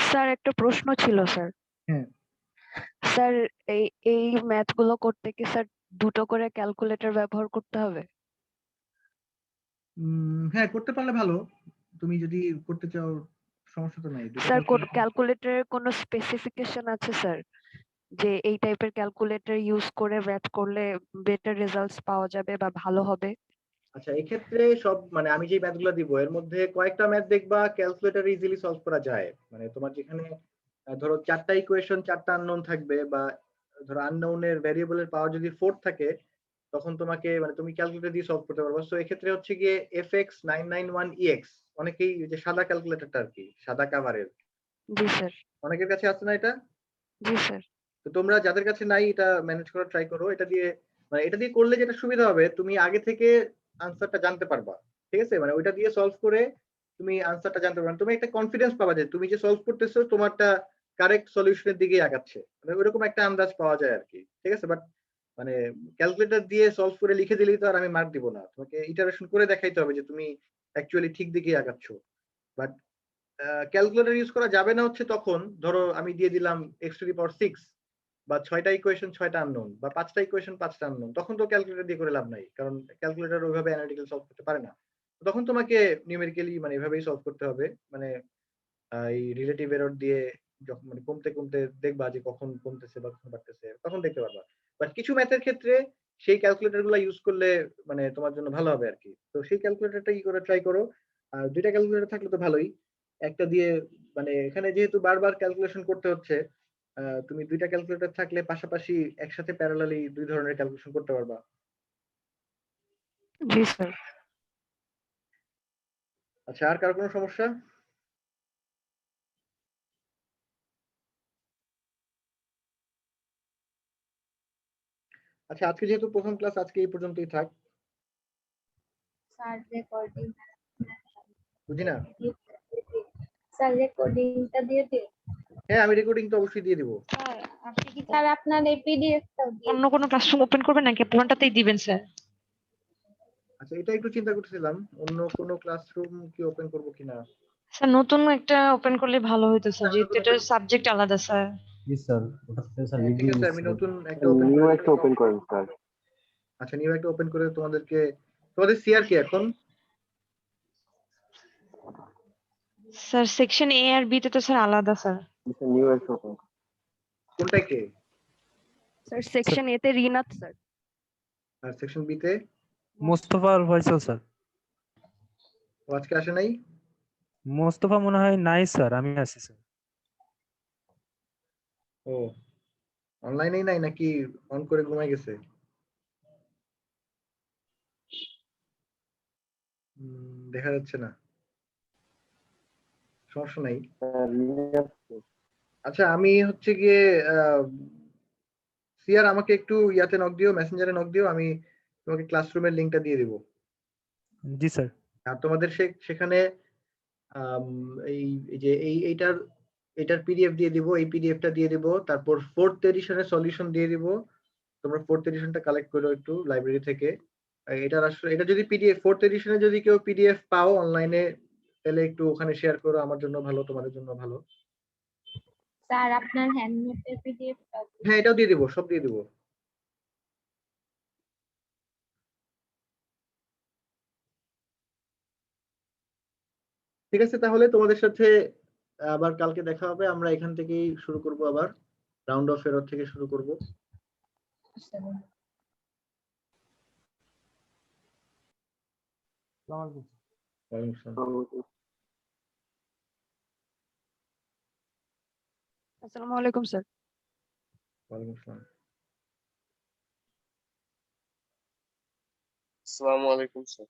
স্যার একটা প্রশ্ন ছিল স্যার। হ্যাঁ। স্যার এই এই ম্যাথ গুলো করতে কি স্যার দুটো করে ক্যালকুলেটর ব্যবহার করতে হবে? হ্যাঁ, করতে পারলে ভালো। তুমি যদি করতে চাও সমস্যা তো নাই। দুটো স্যার calculator- ক্যালকুলেটরের কোনো স্পেসিফিকেশন আছে স্যার? যে এই টাইপের ক্যালকুলেটর ইউজ করে ম্যাথ করলে বেটার রেজাল্টস পাওয়া যাবে বা ভালো হবে? আচ্ছা, এক্ষেত্রে সব মানে আমি যে ম্যাথগুলো দিব এর মধ্যে কয়েকটা ম্যাথ দেখবা ক্যালকুলেটর ইজিলি সলভ করা যায়। মানে তোমার যেখানে ধরো 4টা ইকুয়েশন 4টা আননোন থাকবে, বা ধরো আননোনের ভ্যারিয়েবলের পাওয়ার যদি 4 থাকে, তখন তোমাকে মানে তুমি ক্যালকুলেটর দিয়ে সলভ করতে পারবে। সো এক্ষেত্রে হচ্ছে গিয়ে FX991EX, অনেকেই ওই যে সাদা ক্যালকুলেটরটা আর কি, সাদা কাভারের, জি স্যার। অনেকের কাছে আছে না এটা? জি স্যার। তো তোমরা যাদের কাছে নাই এটা ম্যানেজ করার ট্রাই করো। এটা দিয়ে মানে এটা দিয়ে করলে যেটা সুবিধা হবে, তুমি আগে থেকে আনসারটা জানতে পারবা। ঠিক আছে? মানে ওইটা দিয়ে সলভ করে তুমি আনসারটা জানতে পারবা। তুমি একটা কনফিডেন্স পাবা যে তুমি যে সলভ করতেছো তোমারটা কারেক্ট সলিউশনের দিকেই আগাচ্ছে। মানে ওইরকম একটা আন্দাজ পাওয়া যায় আর কি। ঠিক আছে? বাট মানে ক্যালকুলেটর দিয়ে সলভ করে লিখে দিলেই তো আর আমি মার্ক দিব না। তোমাকে ইটারেশন করে দেখাইতে হবে যে তুমি অ্যাকচুয়ালি ঠিক দিকেই আগাচ্ছ। বাট ক্যালকুলেটর ইউজ করা যাবে না হচ্ছে তখন, ধরো আমি দিয়ে দিলাম x⁶, বা 6টা ইকুয়েশন 6টা আননোন, বা 5টা ইকুয়েশন 5টা আননোন, তখন তো ক্যালকুলেটর দিয়ে করে লাভ নাই, কারণ ক্যালকুলেটর ওইভাবে অ্যানালিটিক্যাল সলভ করতে পারে না। তখন তোমাকে নিউমেরিক্যালি মানে এভাবেই সলভ করতে হবে। মানে এই রিলেটিভ এরর দিয়ে যখন মানে কমতে কমতে দেখবা যে কখন কমতেছে বা কখন বাড়তেছে, তখন দেখতে পারবা। বাট কিছু ম্যাথের ক্ষেত্রে সেই ক্যালকুলেটর গুলা ইউজ করলে মানে তোমার জন্য ভালো হবে আর কি। তো সেই ক্যালকুলেটরটা কি করে ট্রাই করো। আর 2টা ক্যালকুলেটর থাকলে তো ভালোই। একটা দিয়ে মানে এখানে যেহেতু বারবার ক্যালকুলেশন করতে হচ্ছে, তুমি 2টা ক্যালকুলেটর থাকলে পাশাপাশি একসাথে প্যারালালি 2 ধরনের ক্যালকুলেশন করতে পারবা। জি স্যার। আচ্ছা, আর কারো কোনো সমস্যা? আচ্ছা, আজকে যেহেতু প্রথম ক্লাস, আজকে এই পর্যন্তই থাক। স্যার রেকর্ডিং বুঝি না? স্যার রেকর্ডিংটা দিয়ে দিন। হ্যাঁ, আমি রেকর্ডিং তো অবশ্যই দিয়ে দিব। স্যার আপনি কি স্যার আপনার এই পিডিএফটাও দিয়ে অন্য কোনো ক্লাসরুম ওপেন করবেন নাকি পুরোটাতেই দিবেন স্যার? আচ্ছা, এটা একটু চিন্তা করতেছিলাম অন্য কোনো ক্লাসরুম কি ওপেন করব কিনা। স্যার নতুন একটা ওপেন করলে ভালো হতো স্যার, যেহেতু এটা সাবজেক্ট আলাদা স্যার। জি স্যার, ওটাতে স্যার হ্যাঁ, ঠিক লিঙ্ক আছে, আমি নতুন একটা ওপেন নিউ করে একটা ওপেন করেন স্যার। আচ্ছা, নিউ একটা ওপেন করে তোমাদের সিআর কি এখন? স্যার সেকশন এ আর বি তে তো স্যার আলাদা স্যার। নিউ একটা ওপেন। কোনটা কে? স্যার সেকশন এ তে রিনাত স্যার। আর সেকশন বি তে? মোস্তফা আর ফয়সাল স্যার। ও আজকে আসে নাই? মোস্তফা মনে হয় নাই স্যার, আমি আছি স্যার। ও অনলাইনেই নাই নাকি অন করে ঘুমাই গেছে? দেখা যাচ্ছে না, সমস্যা নাই। আচ্ছা, আমি হচ্ছে গিয়ে সিআর আমাকে একটু ইয়াতে নক দিও, মেসেঞ্জারে নক দিও, আমি তোমাকে ক্লাসরুমের লিংকটা দিয়ে দিব। জি স্যার। আর তোমাদের সেখানে এই এই যে এইটার পিডিএফ দিয়ে দিব, এই পিডিএফটা দিয়ে দিব, তারপর 4th এডিশনের সলিউশন দিয়ে দিব। তোমরা 4th এডিশনটা কালেক্ট করো একটু লাইব্রেরি থেকে। এটার আসলে এটা যদি পিডিএফ 4th এডিশনে যদি কেউ পিডিএফ পাও অনলাইনে, তাহলে একটু ওখানে শেয়ার করো, আমার জন্য ভালো, তোমাদের জন্য ভালো। স্যার আপনার হ্যান্ডনোটের পিডিএফটা হ্যাঁ, এটাও দিয়ে দিব, সব দিয়ে দিব। ঠিক আছে, তাহলে তোমাদের সাথে আবার কালকে দেখা হবে। আমরা এখান থেকেই শুরু করব, আবার রাউন্ড অফ এরর থেকে শুরু করব। ওয়ালাইকুম আসসালাম। আসসালামু আলাইকুম স্যার। ওয়ালাইকুম আসসালাম। আসসালামু আলাইকুম স্যার।